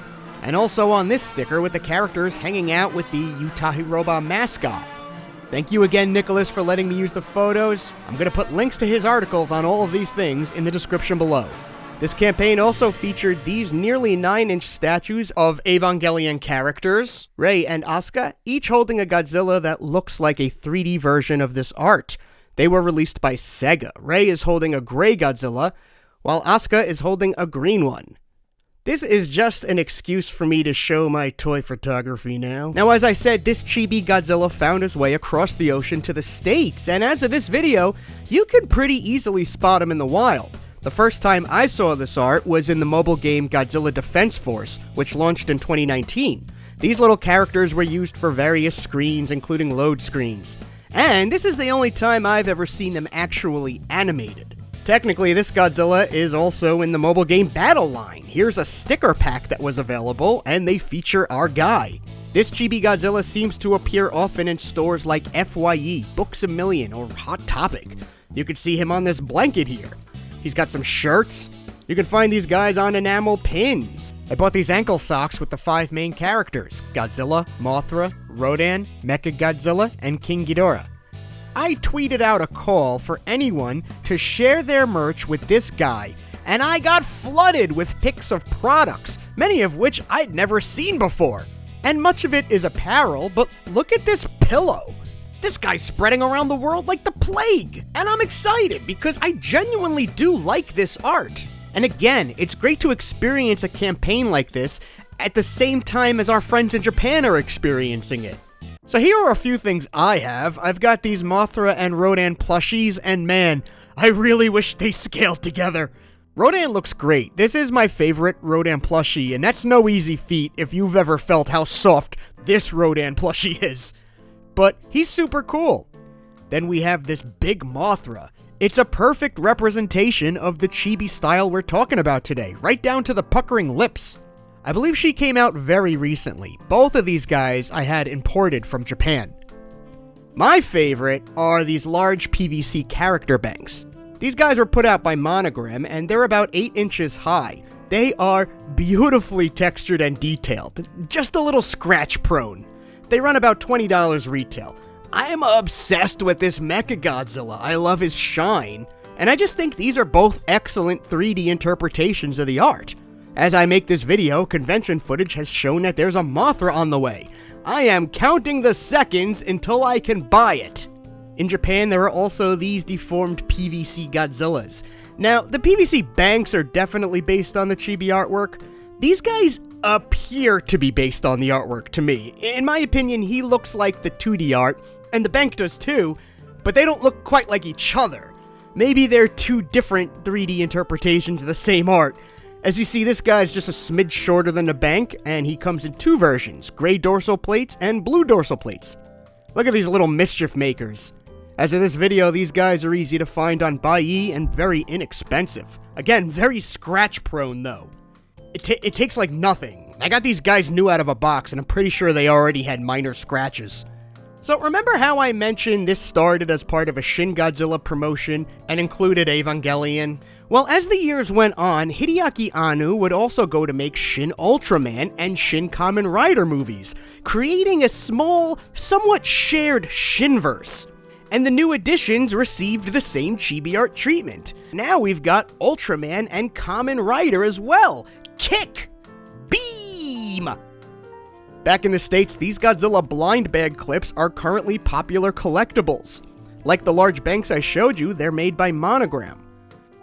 And also on this sticker with the characters hanging out with the Yutahiroba mascot. Thank you again, Nicholas, for letting me use the photos. I'm going to put links to his articles on all of these things in the description below. This campaign also featured these nearly 9-inch statues of Evangelion characters, Rei and Asuka, each holding a Godzilla that looks like a 3D version of this art. They were released by Sega. Rei is holding a gray Godzilla, while Asuka is holding a green one. This is just an excuse for me to show my toy photography now. Now, as I said, this chibi Godzilla found his way across the ocean to the States, and as of this video, you can pretty easily spot him in the wild. The first time I saw this art was in the mobile game Godzilla Defense Force, which launched in 2019. These little characters were used for various screens, including load screens. And this is the only time I've ever seen them actually animated. Technically, this Godzilla is also in the mobile game Battle Line. Here's a sticker pack that was available, and they feature our guy. This chibi Godzilla seems to appear often in stores like FYE, Books A Million, or Hot Topic. You can see him on this blanket here. He's got some shirts. You can find these guys on enamel pins. I bought these ankle socks with the 5 main characters: Godzilla, Mothra, Rodan, Mechagodzilla, and King Ghidorah. I tweeted out a call for anyone to share their merch with this guy, and I got flooded with pics of products, many of which I'd never seen before. And much of it is apparel, but look at this pillow. This guy's spreading around the world like the plague, and I'm excited because I genuinely do like this art. And again, it's great to experience a campaign like this at the same time as our friends in Japan are experiencing it. So here are a few things I have. I've got these Mothra and Rodan plushies, and man, I really wish they scaled together. Rodan looks great. This is my favorite Rodan plushie, and that's no easy feat if you've ever felt how soft this Rodan plushie is. But he's super cool. Then we have this big Mothra. It's a perfect representation of the chibi style we're talking about today, right down to the puckering lips. I believe she came out very recently. Both of these guys I had imported from Japan. My favorite are these large PVC character banks. These guys were put out by Monogram, and they're about 8 inches high. They are beautifully textured and detailed, just a little scratch prone. They run about $20 retail. I am obsessed with this Mechagodzilla. I love his shine, and I just think these are both excellent 3D interpretations of the art. As I make this video, convention footage has shown that there's a Mothra on the way. I am counting the seconds until I can buy it. In Japan, there are also these deformed PVC Godzillas. Now, the PVC banks are definitely based on the chibi artwork. These guys appear to be based on the artwork to me. In my opinion, he looks like the 2D art, and the bank does too, but they don't look quite like each other. Maybe they're two different 3D interpretations of the same art. As you see, this guy's just a smidge shorter than the bank, and he comes in two versions, gray dorsal plates and blue dorsal plates. Look at these little mischief makers. As of this video, these guys are easy to find on Buyee and very inexpensive. Again, very scratch prone though. It takes like nothing. I got these guys new out of a box, and I'm pretty sure they already had minor scratches. So remember how I mentioned this started as part of a Shin Godzilla promotion and included Evangelion? Well, as the years went on, Hideaki Anno would also go to make Shin Ultraman and Shin Kamen Rider movies, creating a small, somewhat shared Shinverse. And the new editions received the same chibi art treatment. Now we've got Ultraman and Kamen Rider as well. Kick! Beam! Back in the States, these Godzilla blind bag clips are currently popular collectibles. Like the large banks I showed you, they're made by Monogram.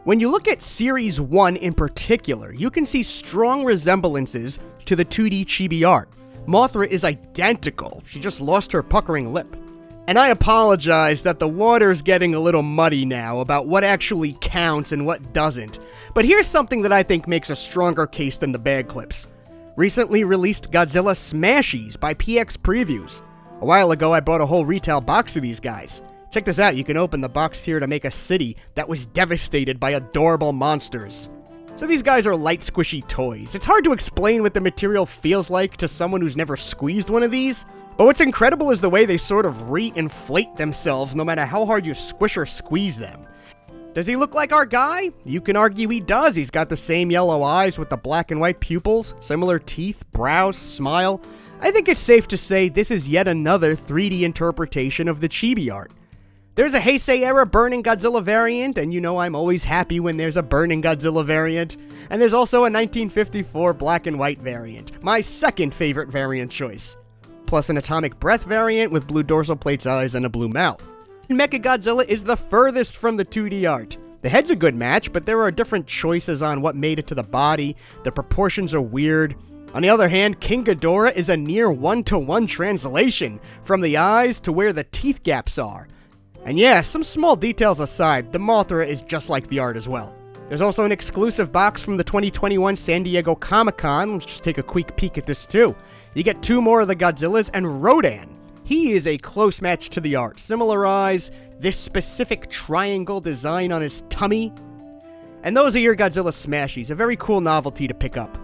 When you look at Series 1 in particular, you can see strong resemblances to the 2D chibi art. Mothra is identical, she just lost her puckering lip. And I apologize that the water's getting a little muddy now about what actually counts and what doesn't. But here's something that I think makes a stronger case than the bag clips. Recently released Godzilla Smashies by PX Previews. A while ago I bought a whole retail box of these guys. Check this out, you can open the box here to make a city that was devastated by adorable monsters. So these guys are light squishy toys. It's hard to explain what the material feels like to someone who's never squeezed one of these. But what's incredible is the way they sort of re-inflate themselves no matter how hard you squish or squeeze them. Does he look like our guy? You can argue he does. He's got the same yellow eyes with the black and white pupils, similar teeth, brows, smile. I think it's safe to say this is yet another 3D interpretation of the chibi art. There's a Heisei era Burning Godzilla variant, and you know I'm always happy when there's a Burning Godzilla variant. And there's also a 1954 black and white variant, my second favorite variant choice. Plus an Atomic Breath variant with blue dorsal plates, eyes, and a blue mouth. Mechagodzilla is the furthest from the 2D art. The head's a good match, but there are different choices on what made it to the body, the proportions are weird. On the other hand, King Ghidorah is a near one-to-one translation, from the eyes to where the teeth gaps are. And yeah, some small details aside, the Mothra is just like the art as well. There's also an exclusive box from the 2021 San Diego Comic-Con. Let's just take a quick peek at this too. You get two more of the Godzillas and Rodan. He is a close match to the art. Similar eyes, this specific triangle design on his tummy. And those are your Godzilla Smashies, a very cool novelty to pick up.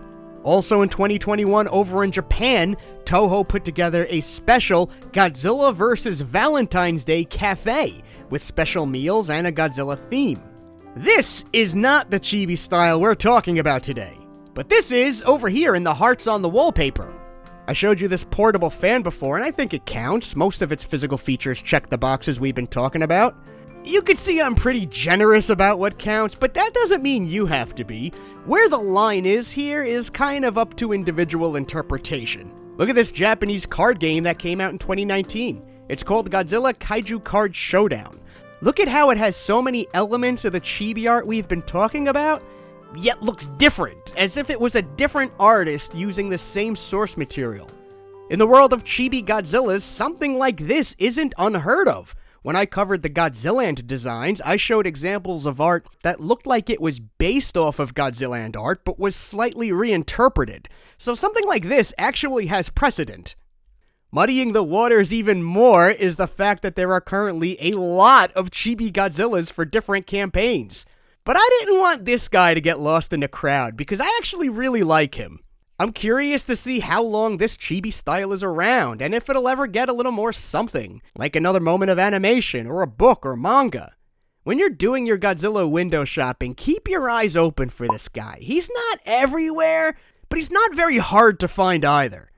Also in 2021, over in Japan, Toho put together a special Godzilla vs. Valentine's Day cafe with special meals and a Godzilla theme. This is not the chibi style we're talking about today, but this is over here in the hearts on the wallpaper. I showed you this portable fan before, and I think it counts. Most of its physical features check the boxes we've been talking about. You could see I'm pretty generous about what counts, but that doesn't mean you have to be. Where the line is here is kind of up to individual interpretation. Look at this Japanese card game that came out in 2019. It's called Godzilla Kaiju Card Showdown. Look at how it has so many elements of the chibi art we've been talking about, yet looks different, as if it was a different artist using the same source material. In the world of chibi Godzillas, something like this isn't unheard of. When I covered the Godzilland designs, I showed examples of art that looked like it was based off of Godzilland art, but was slightly reinterpreted. So something like this actually has precedent. Muddying the waters even more is the fact that there are currently a lot of chibi Godzillas for different campaigns. But I didn't want this guy to get lost in the crowd, because I actually really like him. I'm curious to see how long this chibi style is around, and if it'll ever get a little more something, like another moment of animation, or a book, or manga. When you're doing your Godzilla window shopping, keep your eyes open for this guy. He's not everywhere, but he's not very hard to find either.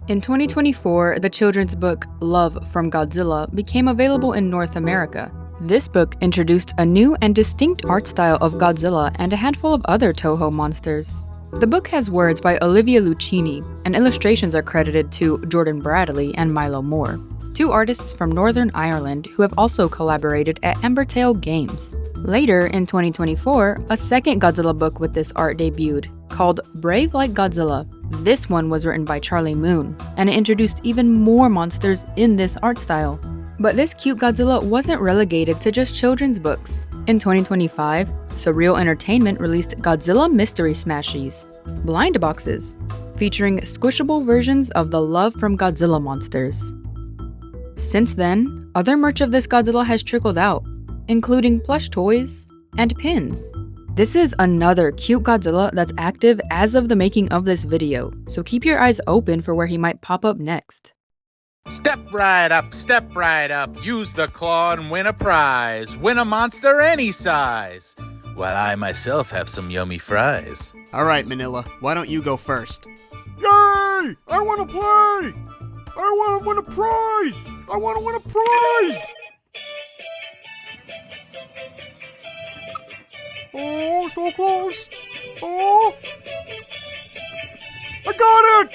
In 2024, the children's book Love from Godzilla became available in North America. This book introduced a new and distinct art style of Godzilla and a handful of other Toho monsters. The book has words by Olivia Lucchini, and illustrations are credited to Jordan Bradley and Milo Moore. two artists from Northern Ireland who have also collaborated at Ambertail Games. Later, in 2024, a second Godzilla book with this art debuted, called Brave Like Godzilla. This one was written by Charlie Moon, and it introduced even more monsters in this art style. But this cute Godzilla wasn't relegated to just children's books. In 2025, Surreal Entertainment released Godzilla Mystery Smashies, blind boxes, featuring squishable versions of the Love from Godzilla monsters. Since then, other merch of this Godzilla has trickled out, including plush toys and pins. This is another cute Godzilla that's active as of the making of this video, so keep your eyes open for where he might pop up next. Step right up, use the claw and win a prize. Win a monster any size. While I myself have some yummy fries. Alright, Manila, why don't you go first? Yay! I want to play! I want to win a prize! I want to win a prize! Oh, so close! Oh! I got it!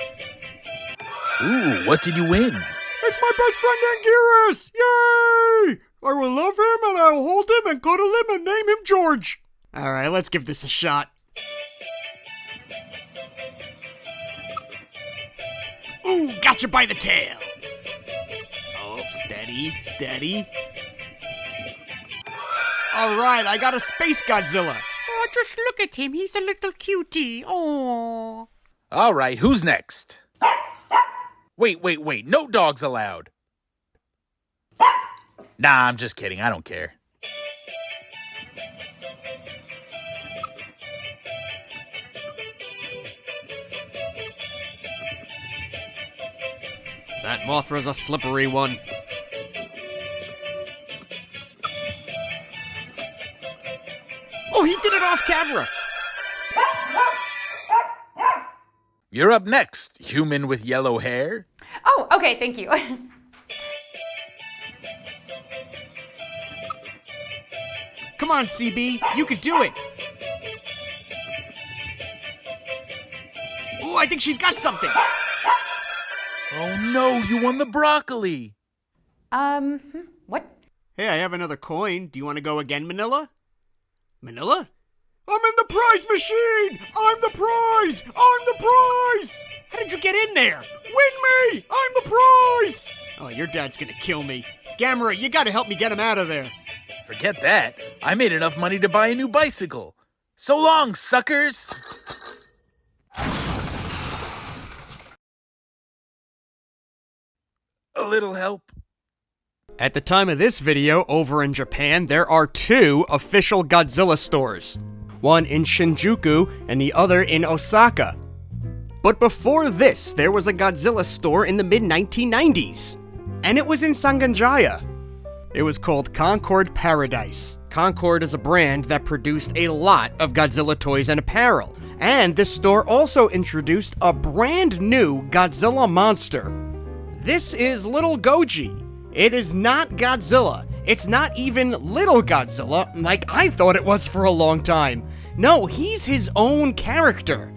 Ooh, what did you win? It's my best friend Anguirus! Yay! I will love him and I will hold him and cuddle him and name him George. Alright, let's give this a shot. Ooh, gotcha by the tail. Oh, steady, steady. Alright, I got a Space Godzilla. Oh, just look at him. He's a little cutie. Oh. Alright, who's next? Wait, no dogs allowed. Nah, I'm just kidding, I don't care. That Mothra's a slippery one. Oh, he did it off camera! You're up next, human with yellow hair. Oh, okay, thank you. Come on, CB, you could do it! Ooh, I think she's got something! Oh no, you won the broccoli! What? Hey, I have another coin. Do you want to go again, Manila? Manila? I'm in the prize machine! I'm the prize! I'm the prize! How did you get in there? Win me! I'm the prize! Oh, your dad's gonna kill me. Gamera, you gotta help me get him out of there. Forget that. I made enough money to buy a new bicycle. So long, suckers! A little help. At the time of this video, over in Japan, there are 2 official Godzilla stores. One in Shinjuku and the other in Osaka. But before this, there was a Godzilla store in the mid-1990s. And it was in Sanganjaya. It was called Concord Paradise. Concord is a brand that produced a lot of Godzilla toys and apparel. And this store also introduced a brand new Godzilla monster. This is Little Goji. It is not Godzilla. It's not even Little Godzilla, like I thought it was for a long time. No, he's his own character.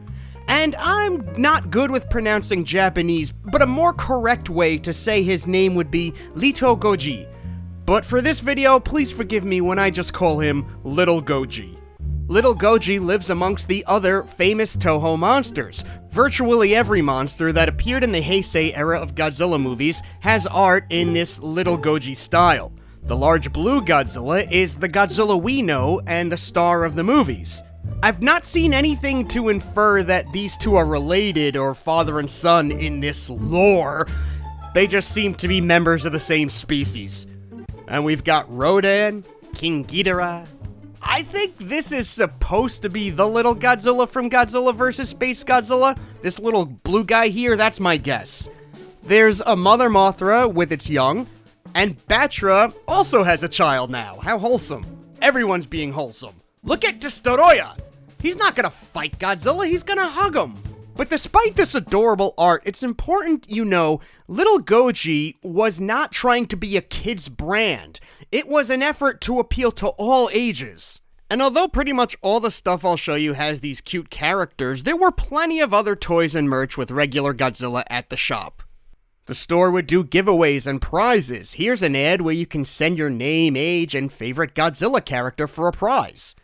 And I'm not good with pronouncing Japanese, but a more correct way to say his name would be Lito Goji. But for this video, please forgive me when I just call him Little Goji. Little Goji lives amongst the other famous Toho monsters. Virtually every monster that appeared in the Heisei era of Godzilla movies has art in this Little Goji style. The large blue Godzilla is the Godzilla we know and the star of the movies. I've not seen anything to infer that these two are related or father and son in this lore. They just seem to be members of the same species. And we've got Rodan, King Ghidorah. I think this is supposed to be the little Godzilla from Godzilla vs. Space Godzilla. This little blue guy here, that's my guess. There's a Mother Mothra with its young, and Batra also has a child now. How wholesome. Everyone's being wholesome. Look at Destoroyah. He's not gonna fight Godzilla, he's gonna hug him. But despite this adorable art, it's important you know, Little Goji was not trying to be a kid's brand. It was an effort to appeal to all ages. And although pretty much all the stuff I'll show you has these cute characters, there were plenty of other toys and merch with regular Godzilla at the shop. The store would do giveaways and prizes. Here's an ad where you can send your name, age, and favorite Godzilla character for a prize.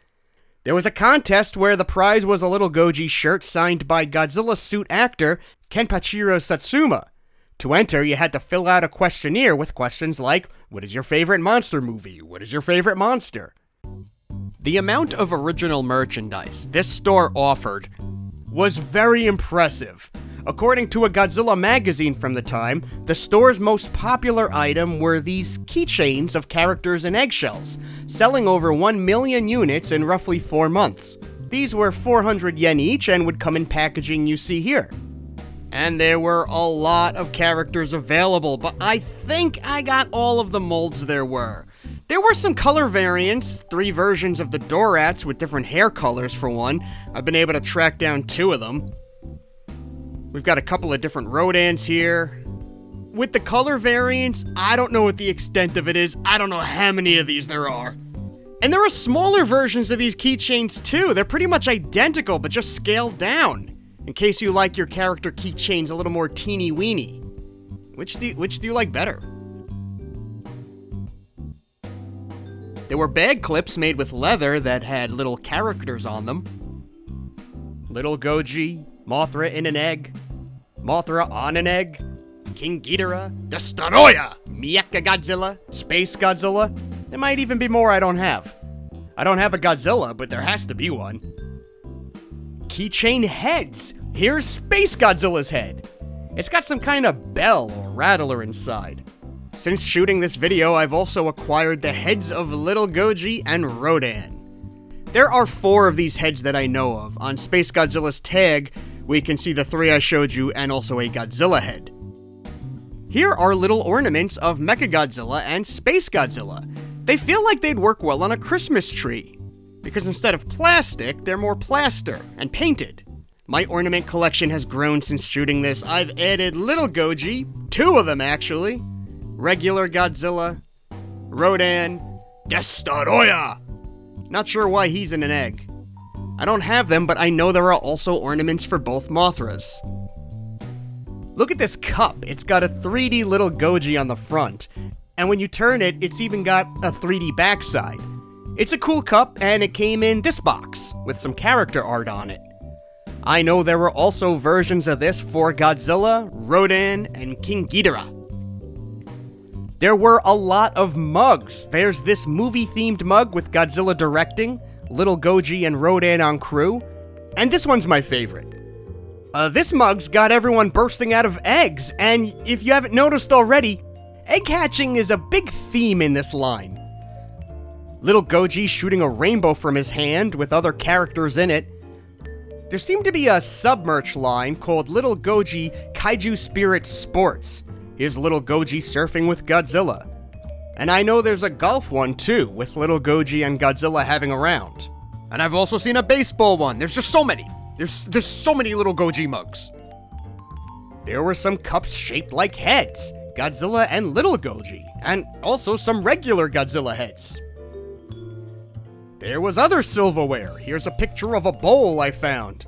There was a contest where the prize was a little Goji shirt signed by Godzilla suit actor Kenpachiro Satsuma. To enter, you had to fill out a questionnaire with questions like, what is your favorite monster movie? What is your favorite monster? The amount of original merchandise this store offered was very impressive. According to a Godzilla magazine from the time, the store's most popular item were these keychains of characters in eggshells, selling over 1 million units in roughly 4 months. These were 400 yen each and would come in packaging you see here. And there were a lot of characters available, but I think I got all of the molds there were. There were some color variants, 3 versions of the Dorats with different hair colors for one. I've been able to track down 2 of them. We've got a couple of different Rodans here. With the color variants, I don't know what the extent of it is. I don't know how many of these there are. And there are smaller versions of these keychains too. They're pretty much identical, but just scaled down. In case you like your character keychains a little more teeny-weeny. Which do you like better? There were bag clips made with leather that had little characters on them. Little Goji, Mothra in an egg, Mothra on an egg, King Ghidorah, Destoroyah, Mecha Godzilla, Space Godzilla. There might even be more I don't have. I don't have a Godzilla, but there has to be one. Keychain heads. Here's Space Godzilla's head. It's got some kind of bell or rattler inside. Since shooting this video, I've also acquired the heads of Little Goji and Rodan. There are 4 of these heads that I know of. On Space Godzilla's tag, we can see the 3 I showed you and also a Godzilla head. Here are little ornaments of Mechagodzilla and Space Godzilla. They feel like they'd work well on a Christmas tree, because instead of plastic, they're more plaster and painted. My ornament collection has grown since shooting this. I've added Little Goji, 2 of them actually, regular Godzilla, Rodan, Destoroyah. Not sure why he's in an egg. I don't have them, but I know there are also ornaments for both Mothras. Look at this cup. It's got a 3D Little Goji on the front, and when you turn it, it's even got a 3D backside. It's a cool cup, and it came in this box with some character art on it. I know there were also versions of this for Godzilla, Rodan, and King Ghidorah. There were a lot of mugs. There's this movie-themed mug with Godzilla directing, Little Goji and Rodan on crew, and this one's my favorite. This mug's got everyone bursting out of eggs, and if you haven't noticed already, egg hatching is a big theme in this line. Little Goji shooting a rainbow from his hand with other characters in it. There seemed to be a sub-merch line called Little Goji Kaiju Spirit Sports. Here's Little Goji surfing with Godzilla. And I know there's a golf one too, with Little Goji and Godzilla having a round. And I've also seen a baseball one. There's just so many. There's so many Little Goji mugs. There were some cups shaped like heads, Godzilla and Little Goji, and also some regular Godzilla heads. There was other silverware. Here's a picture of a bowl I found.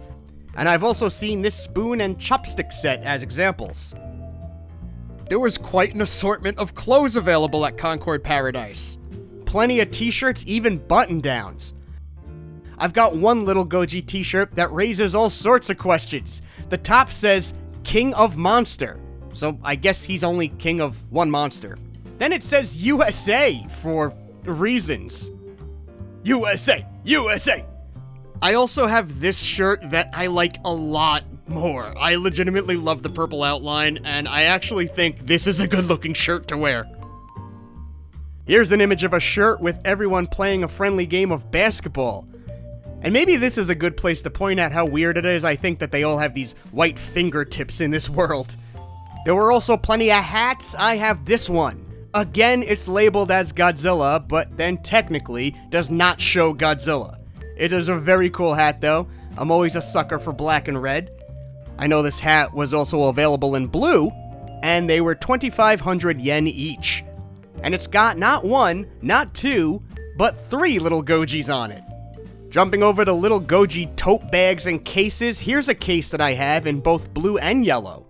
And I've also seen this spoon and chopstick set as examples. There was quite an assortment of clothes available at Concord Paradise. Plenty of t-shirts, even button-downs. I've got one Little Goji t-shirt that raises all sorts of questions. The top says, King of Monster. So I guess he's only king of one monster. Then it says USA for reasons. USA! USA! I also have this shirt that I like a lot more. I legitimately love the purple outline, and I actually think this is a good-looking shirt to wear. Here's an image of a shirt with everyone playing a friendly game of basketball. And maybe this is a good place to point out how weird it is I think that they all have these white fingertips in this world. There were also plenty of hats. I have this one. Again, it's labeled as Godzilla, but then technically does not show Godzilla. It is a very cool hat though. I'm always a sucker for black and red. I know this hat was also available in blue, and they were 2,500 yen each. And it's got not 1, not 2, but 3 Little Gojis on it. Jumping over to Little Goji tote bags and cases, here's a case that I have in both blue and yellow.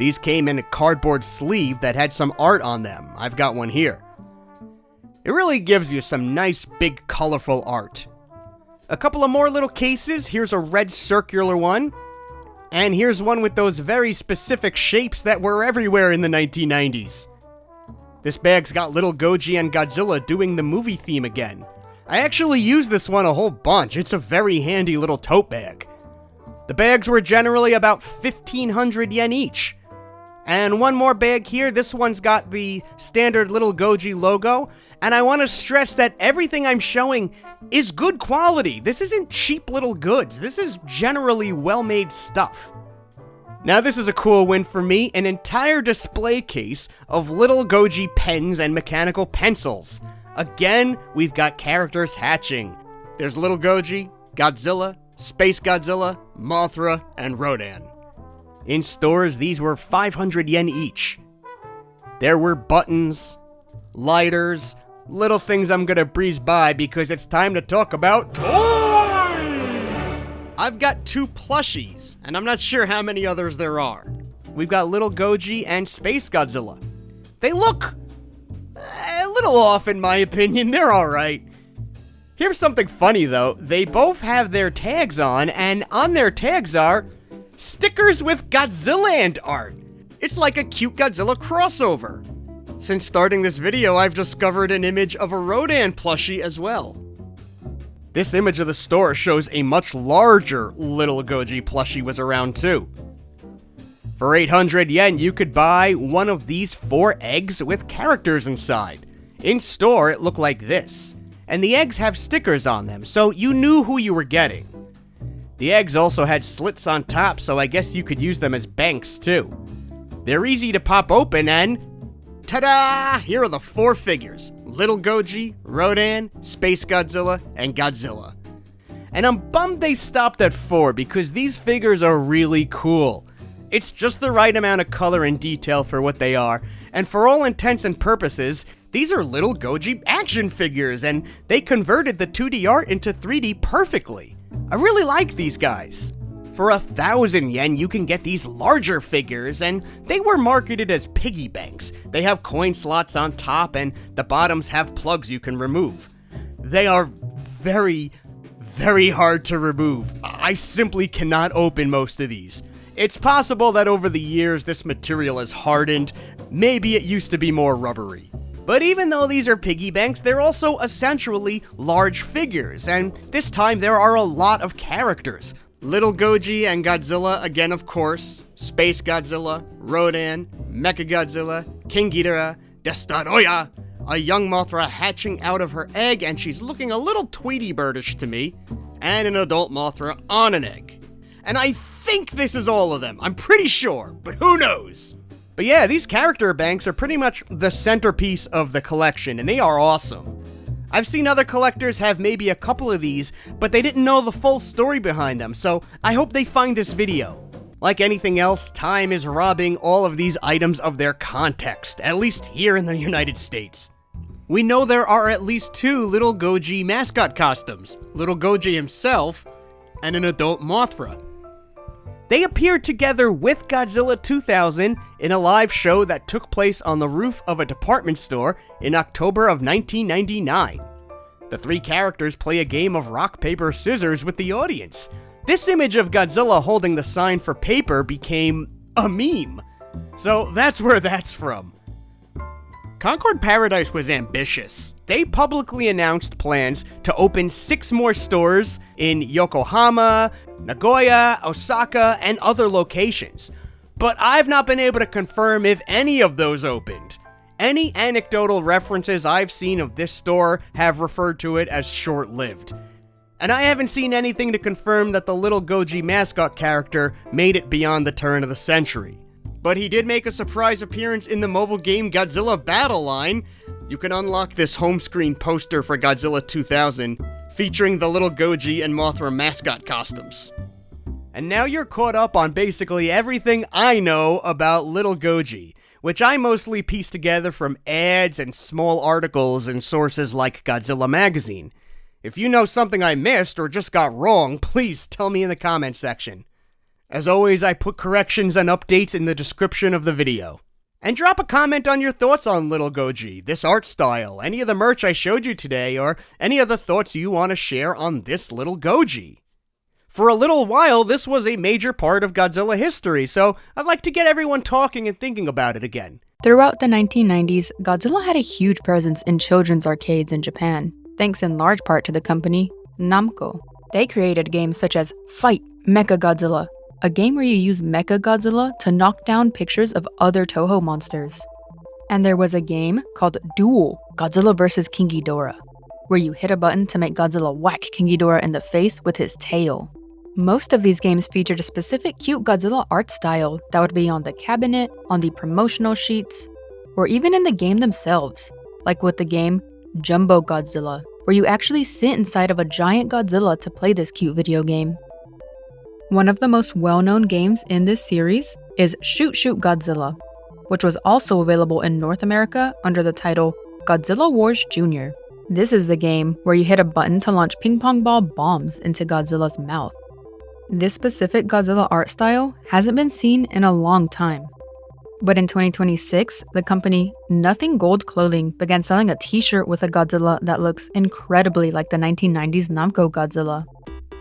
These came in a cardboard sleeve that had some art on them. I've got one here. It really gives you some nice, big, colorful art. A couple of more little cases. Here's a red circular one. And here's one with those very specific shapes that were everywhere in the 1990s. This bag's got little Goji and Godzilla doing the movie theme again. I actually used this one a whole bunch. It's a very handy little tote bag. The bags were generally about 1,500 yen each. And one more bag here. This one's got the standard little Goji logo. And I want to stress that everything I'm showing is good quality. This isn't cheap little goods. This is generally well-made stuff. Now this is a cool win for me. An entire display case of little Goji pens and mechanical pencils. Again, we've got characters hatching. There's little Goji, Godzilla, Space Godzilla, Mothra, and Rodan. In stores, these were 500 yen each. There were buttons, lighters, little things I'm gonna breeze by because it's time to talk about toys! I've got 2 plushies, and I'm not sure how many others there are. We've got little Goji and Space Godzilla. They look a little off in my opinion, they're alright. Here's something funny though, they both have their tags on, and on their tags are stickers with GodzILLand art. It's like a cute Godzilla crossover. Since starting this video, I've discovered an image of a Rodan plushie as well. This image of the store shows a much larger little Goji plushie was around too. For 800 yen, you could buy one of these 4 eggs with characters inside. In store, it looked like this. And the eggs have stickers on them, so you knew who you were getting. The eggs also had slits on top, so I guess you could use them as banks too. They're easy to pop open and ta-da! Here are the 4 figures. Little Goji, Rodan, Space Godzilla, and Godzilla. And I'm bummed they stopped at 4 because these figures are really cool. It's just the right amount of color and detail for what they are, and for all intents and purposes, these are little Goji action figures, and they converted the 2D art into 3D perfectly. I really like these guys. For 1,000 yen, you can get these larger figures, and they were marketed as piggy banks. They have coin slots on top, and the bottoms have plugs you can remove. They are very, very hard to remove. I simply cannot open most of these. It's possible that over the years this material has hardened. Maybe it used to be more rubbery. But even though these are piggy banks, they're also essentially large figures, and this time there are a lot of characters. Little Goji and Godzilla, again of course, Space Godzilla, Rodan, Mechagodzilla, King Ghidorah, Destoroyah, a young Mothra hatching out of her egg, and she's looking a little Tweety birdish to me, and an adult Mothra on an egg. And I think this is all of them, I'm pretty sure, but who knows? But yeah, these character banks are pretty much the centerpiece of the collection, and they are awesome. I've seen other collectors have maybe a couple of these, but they didn't know the full story behind them, so I hope they find this video. Like anything else, time is robbing all of these items of their context, at least here in the United States. We know there are at least 2 little Goji mascot costumes, little Goji himself, and an adult Mothra. They appeared together with Godzilla 2000 in a live show that took place on the roof of a department store in October of 1999. The 3 characters play a game of rock, paper, scissors with the audience. This image of Godzilla holding the sign for paper became a meme. So that's where that's from. Concord Paradise was ambitious. They publicly announced plans to open 6 more stores in Yokohama, Nagoya, Osaka, and other locations. But I've not been able to confirm if any of those opened. Any anecdotal references I've seen of this store have referred to it as short-lived. And I haven't seen anything to confirm that the little Goji mascot character made it beyond the turn of the century. But he did make a surprise appearance in the mobile game Godzilla Battle Line. You can unlock this home screen poster for Godzilla 2000, featuring the little Goji and Mothra mascot costumes. And now you're caught up on basically everything I know about little Goji, which I mostly piece together from ads and small articles in sources like Godzilla Magazine. If you know something I missed or just got wrong, please tell me in the comments section. As always, I put corrections and updates in the description of the video. And drop a comment on your thoughts on Little Goji, this art style, any of the merch I showed you today, or any other thoughts you want to share on this Little Goji. For a little while, this was a major part of Godzilla history, so I'd like to get everyone talking and thinking about it again. Throughout the 1990s, Godzilla had a huge presence in children's arcades in Japan, thanks in large part to the company Namco. They created games such as Fight Mechagodzilla, a game where you use Mechagodzilla to knock down pictures of other Toho monsters. And there was a game called Duel Godzilla vs. King Ghidorah, where you hit a button to make Godzilla whack King Ghidorah in the face with his tail. Most of these games featured a specific cute Godzilla art style that would be on the cabinet, on the promotional sheets, or even in the game themselves, like with the game Jumbo Godzilla, where you actually sit inside of a giant Godzilla to play this cute video game. One of the most well-known games in this series is Shoot Shoot Godzilla, which was also available in North America under the title Godzilla Wars Jr. This is the game where you hit a button to launch ping pong ball bombs into Godzilla's mouth. This specific Godzilla art style hasn't been seen in a long time. But in 2026, the company Nothing Gold Clothing began selling a t-shirt with a Godzilla that looks incredibly like the 1990s Namco Godzilla.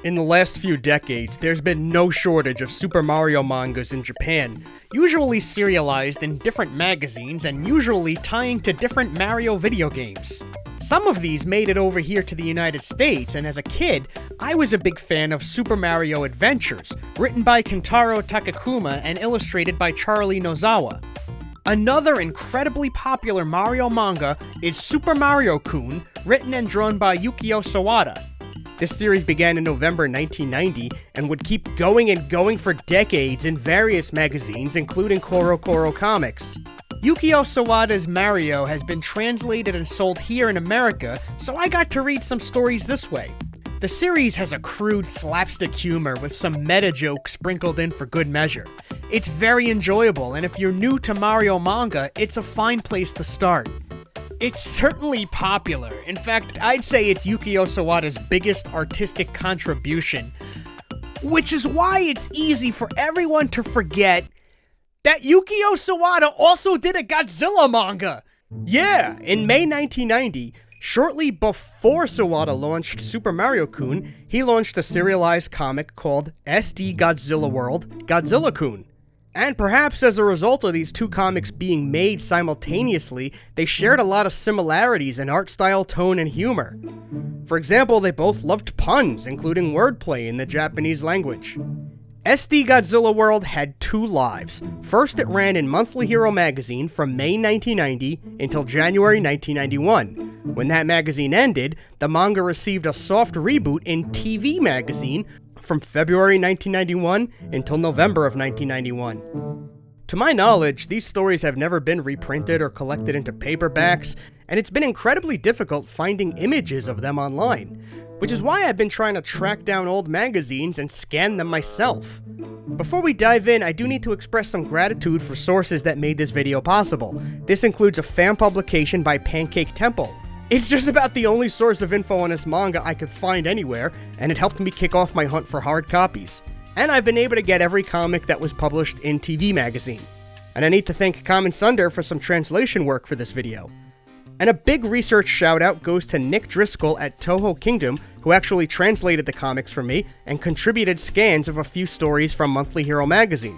In the last few decades, there's been no shortage of Super Mario mangas in Japan, usually serialized in different magazines and usually tying to different Mario video games. Some of these made it over here to the United States, and as a kid, I was a big fan of Super Mario Adventures, written by Kentaro Takakuma and illustrated by Charlie Nozawa. Another incredibly popular Mario manga is Super Mario-kun, written and drawn by Yukio Sawada. This series began in November 1990 and would keep going and going for decades in various magazines, including Koro Koro Comics. Yukio Sawada's Mario has been translated and sold here in America, so I got to read some stories this way. The series has a crude slapstick humor with some meta jokes sprinkled in for good measure. It's very enjoyable, and if you're new to Mario manga, it's a fine place to start. It's certainly popular. In fact, I'd say it's Yukio Sawada's biggest artistic contribution, which is why it's easy for everyone to forget that Yukio Sawada also did a Godzilla manga! Yeah, in May 1990, shortly before Sawada launched Super Mario-kun, he launched a serialized comic called SD Godzilla World Godzilla-kun. And perhaps as a result of these two comics being made simultaneously, they shared a lot of similarities in art style, tone, and humor. For example, they both loved puns, including wordplay in the Japanese language. SD Godzilla World had two lives. First, it ran in Monthly Hero magazine from May 1990 until January 1991. When that magazine ended, the manga received a soft reboot in TV magazine from February 1991 until November of 1991. To my knowledge, these stories have never been reprinted or collected into paperbacks, and it's been incredibly difficult finding images of them online, which is why I've been trying to track down old magazines and scan them myself. Before we dive in, I do need to express some gratitude for sources that made this video possible. This includes a fan publication by Pancake Temple. It's just about the only source of info on this manga I could find anywhere, and it helped me kick off my hunt for hard copies. And I've been able to get every comic that was published in TV magazine. And I need to thank Kamen Sunder for some translation work for this video. And a big research shout out goes to Nick Driscoll at Toho Kingdom, who actually translated the comics for me and contributed scans of a few stories from Monthly Hero magazine.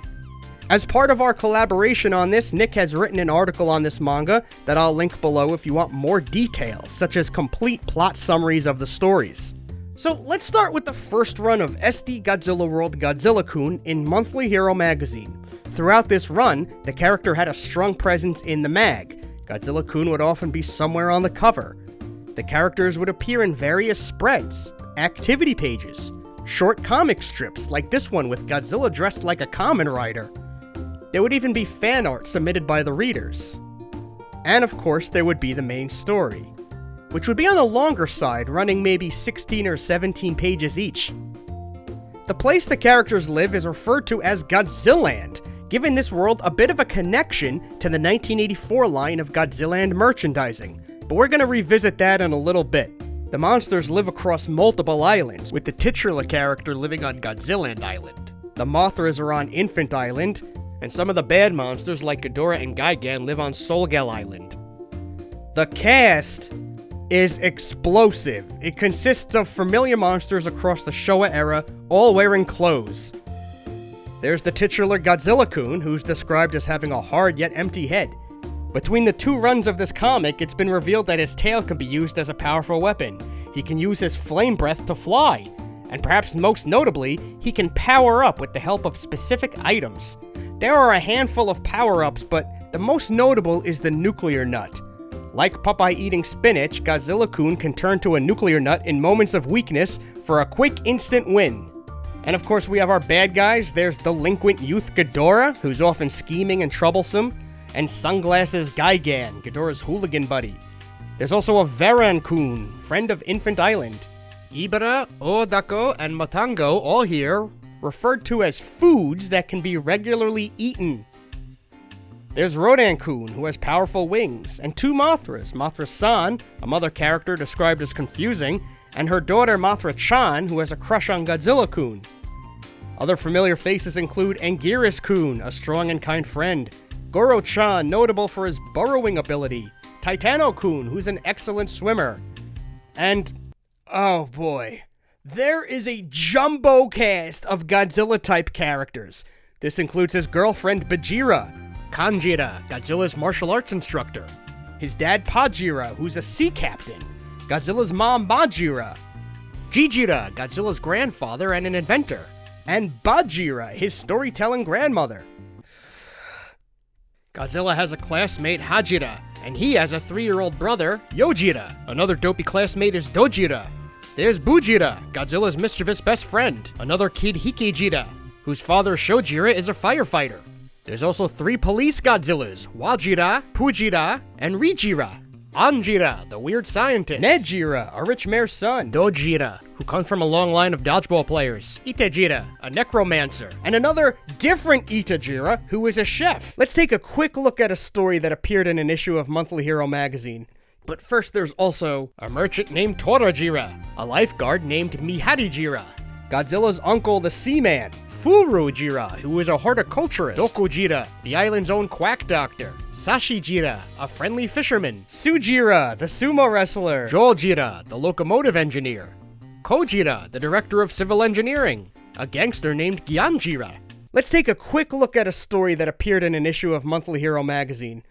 As part of our collaboration on this, Nick has written an article on this manga that I'll link below if you want more details, such as complete plot summaries of the stories. So let's start with the first run of SD Godzilla World Godzilla-kun in Monthly Hero magazine. Throughout this run, the character had a strong presence in the mag. Godzilla-kun would often be somewhere on the cover. The characters would appear in various spreads, activity pages, short comic strips like this one with Godzilla dressed like a Kamen Rider. There would even be fan art submitted by the readers. And of course, there would be the main story, which would be on the longer side, running maybe 16 or 17 pages each. The place the characters live is referred to as Godzilland, giving this world a bit of a connection to the 1984 line of Godzilland merchandising, but we're going to revisit that in a little bit. The monsters live across multiple islands, with the titular character living on Godzilland Island. The Mothras are on Infant Island, and some of the bad monsters like Ghidorah and Gigan live on Solgel Island. The cast is explosive. It consists of familiar monsters across the Showa era, all wearing clothes. There's the titular Godzilla-kun, who's described as having a hard yet empty head. Between the two runs of this comic, it's been revealed that his tail can be used as a powerful weapon. He can use his flame breath to fly, and perhaps most notably, he can power up with the help of specific items. There are a handful of power-ups, but the most notable is the nuclear nut. Like Popeye eating spinach, Godzilla-kun can turn to a nuclear nut in moments of weakness for a quick instant win. And of course we have our bad guys. There's delinquent youth Ghidorah, who's often scheming and troublesome, and Sunglasses Gigan, Ghidorah's hooligan buddy. There's also a Varan-kun, friend of Infant Island. Ibara, Odako, and Matango, all here, referred to as foods that can be regularly eaten. There's Rodan-kun, who has powerful wings, and two Mothras, Mothra-san, a mother character described as confusing, and her daughter Mothra-chan, who has a crush on Godzilla-kun. Other familiar faces include Anguirus-kun, a strong and kind friend, Goro-chan, notable for his burrowing ability, Titano-kun, who's an excellent swimmer, and, oh boy, there is a jumbo cast of Godzilla-type characters. This includes his girlfriend Bajira, Kanjira, Godzilla's martial arts instructor, his dad Pajira, who's a sea captain, Godzilla's mom Bajira, Jijira, Godzilla's grandfather and an inventor, and Bajira, his storytelling grandmother. Godzilla has a classmate Hajira, and he has a 3-year-old brother, Yojira. Another dopey classmate is Dojira. There's Bujira, Godzilla's mischievous best friend, another kid Hikijira, whose father Shojira is a firefighter. There's also 3 police Godzillas, Wajira, Pujira, and Rijira. Anjira, the weird scientist. Nejira, a rich mayor's son. Dojira, who comes from a long line of dodgeball players. Itajira, a necromancer. And another different Itajira, who is a chef. Let's take a quick look at a story that appeared in an issue of Monthly Hero magazine. But first there's also a merchant named Torajira, a lifeguard named Miharijira, Godzilla's uncle, the Seaman, Furujira, who is a horticulturist, Dokujira, the island's own quack doctor, Sashijira, a friendly fisherman, Sujira, the sumo wrestler, Joljira, the locomotive engineer, Kojira, the director of civil engineering, a gangster named Gyanjira. Let's take a quick look at a story that appeared in an issue of Monthly Hero magazine.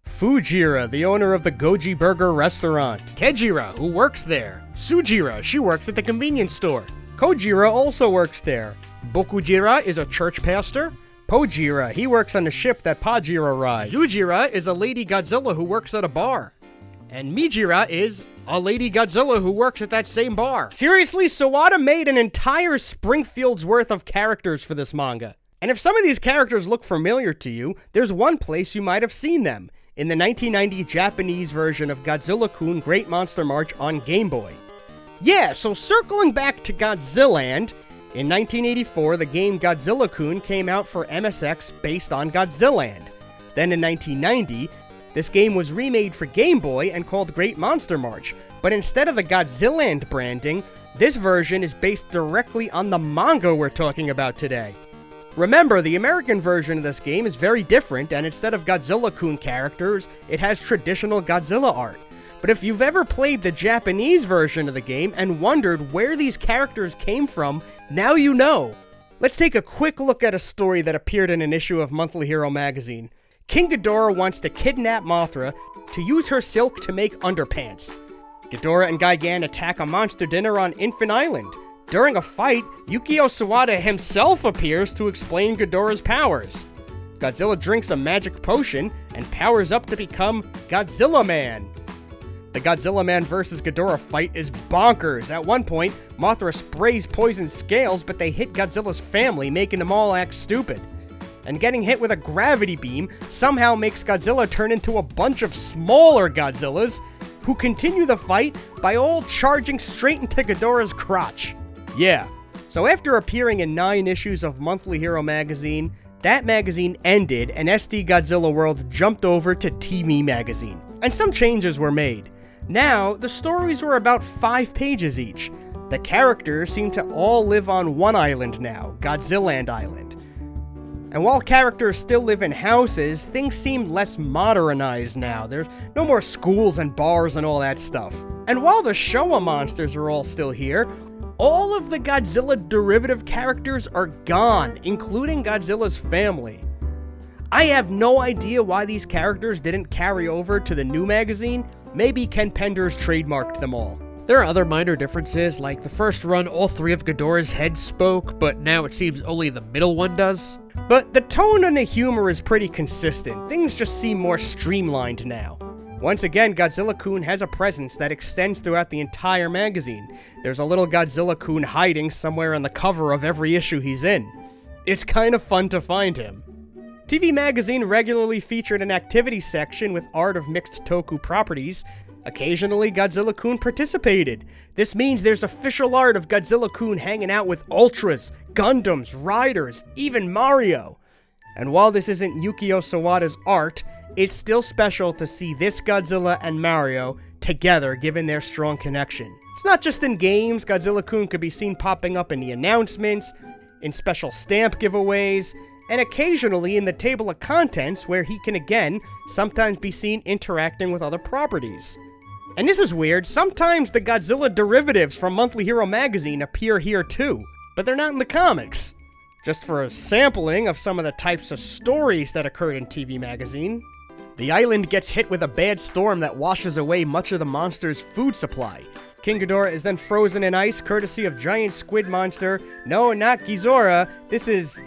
Fujira, the owner of the Goji Burger restaurant. Tejira, who works there. Sujira, she works at the convenience store. Kojira also works there. Bokujira is a church pastor. Pojira, he works on the ship that Pajira rides. Zujira is a Lady Godzilla who works at a bar. And Mijira is a Lady Godzilla who works at that same bar. Seriously, Sawada made an entire Springfield's worth of characters for this manga. And if some of these characters look familiar to you, there's one place you might have seen them. In the 1990 Japanese version of Godzilla-kun Great Monster March on Game Boy. Yeah, so circling back to Godzilland, in 1984 the game Godzilla-kun came out for MSX based on Godzilland. Then in 1990, this game was remade for Game Boy and called Great Monster March, but instead of the Godzilland branding, this version is based directly on the manga we're talking about today. Remember, the American version of this game is very different, and instead of Godzilla-kun characters, it has traditional Godzilla art. But if you've ever played the Japanese version of the game and wondered where these characters came from, now you know. Let's take a quick look at a story that appeared in an issue of Monthly Hero magazine. King Ghidorah wants to kidnap Mothra to use her silk to make underpants. Ghidorah and Gigan attack a monster dinner on Infant Island. During a fight, Yukio Sawada himself appears to explain Ghidorah's powers. Godzilla drinks a magic potion and powers up to become Godzilla Man. The Godzilla Man vs. Ghidorah fight is bonkers. At one point, Mothra sprays poison scales, but they hit Godzilla's family, making them all act stupid. And getting hit with a gravity beam somehow makes Godzilla turn into a bunch of smaller Godzillas, who continue the fight by all charging straight into Ghidorah's crotch. Yeah, so after appearing in 9 issues of Monthly Hero magazine, that magazine ended and SD Godzilla World jumped over to TV magazine. And some changes were made. Now, the stories were about 5 pages each. The characters seem to all live on one island now, Godzilland Island. And while characters still live in houses, things seem less modernized now. There's no more schools and bars and all that stuff. And while the Showa monsters are all still here, all of the Godzilla derivative characters are gone, including Godzilla's family. I have no idea why these characters didn't carry over to the new magazine. Maybe Ken Penders trademarked them all. There are other minor differences, like the first run all 3 of Ghidorah's heads spoke, but now it seems only the middle one does. But the tone and the humor is pretty consistent. Things just seem more streamlined now. Once again, Godzilla-kun has a presence that extends throughout the entire magazine. There's a little Godzilla-kun hiding somewhere on the cover of every issue he's in. It's kind of fun to find him. TV Magazine regularly featured an activity section with art of mixed toku properties. Occasionally, Godzilla-kun participated. This means there's official art of Godzilla-kun hanging out with Ultras, Gundams, Riders, even Mario. And while this isn't Yukio Sawada's art, it's still special to see this Godzilla and Mario together given their strong connection. It's not just in games. Godzilla-kun could be seen popping up in the announcements, in special stamp giveaways, and occasionally in the table of contents where he can again sometimes be seen interacting with other properties. And this is weird, sometimes the Godzilla derivatives from Monthly Hero Magazine appear here too, but they're not in the comics. Just for a sampling of some of the types of stories that occurred in TV Magazine. The island gets hit with a bad storm that washes away much of the monster's food supply. King Ghidorah is then frozen in ice courtesy of giant squid monster. No, not Gizora, this is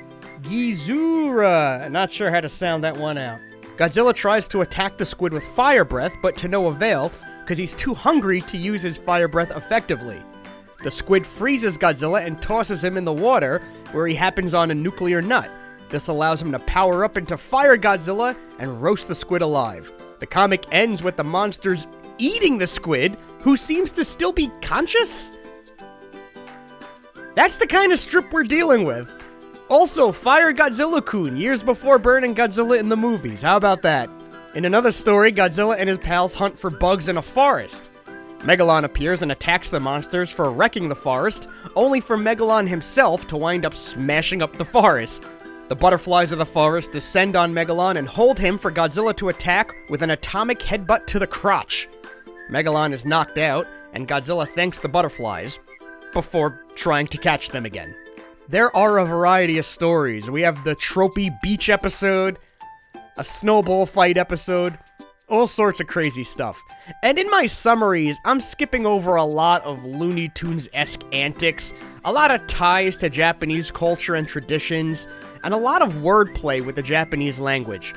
Gizura. Not sure how to sound that one out. Godzilla tries to attack the squid with fire breath, but to no avail, because he's too hungry to use his fire breath effectively. The squid freezes Godzilla and tosses him in the water, where he happens on a nuclear nut. This allows him to power up into Fire Godzilla and roast the squid alive. The comic ends with the monsters eating the squid, who seems to still be conscious? That's the kind of strip we're dealing with. Also, Fire Godzilla-kun years before burning Godzilla in the movies. How about that? In another story, Godzilla and his pals hunt for bugs in a forest. Megalon appears and attacks the monsters for wrecking the forest, only for Megalon himself to wind up smashing up the forest. The butterflies of the forest descend on Megalon and hold him for Godzilla to attack with an atomic headbutt to the crotch. Megalon is knocked out, and Godzilla thanks the butterflies, before trying to catch them again. There are a variety of stories. We have the tropey beach episode, a snowball fight episode, all sorts of crazy stuff. And in my summaries, I'm skipping over a lot of Looney Tunes-esque antics, a lot of ties to Japanese culture and traditions, and a lot of wordplay with the Japanese language.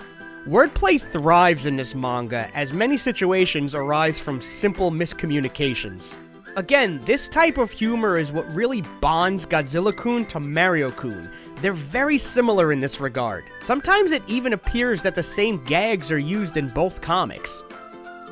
Wordplay thrives in this manga, as many situations arise from simple miscommunications. Again, this type of humor is what really bonds Godzilla-kun to Mario-kun. They're very similar in this regard. Sometimes it even appears that the same gags are used in both comics.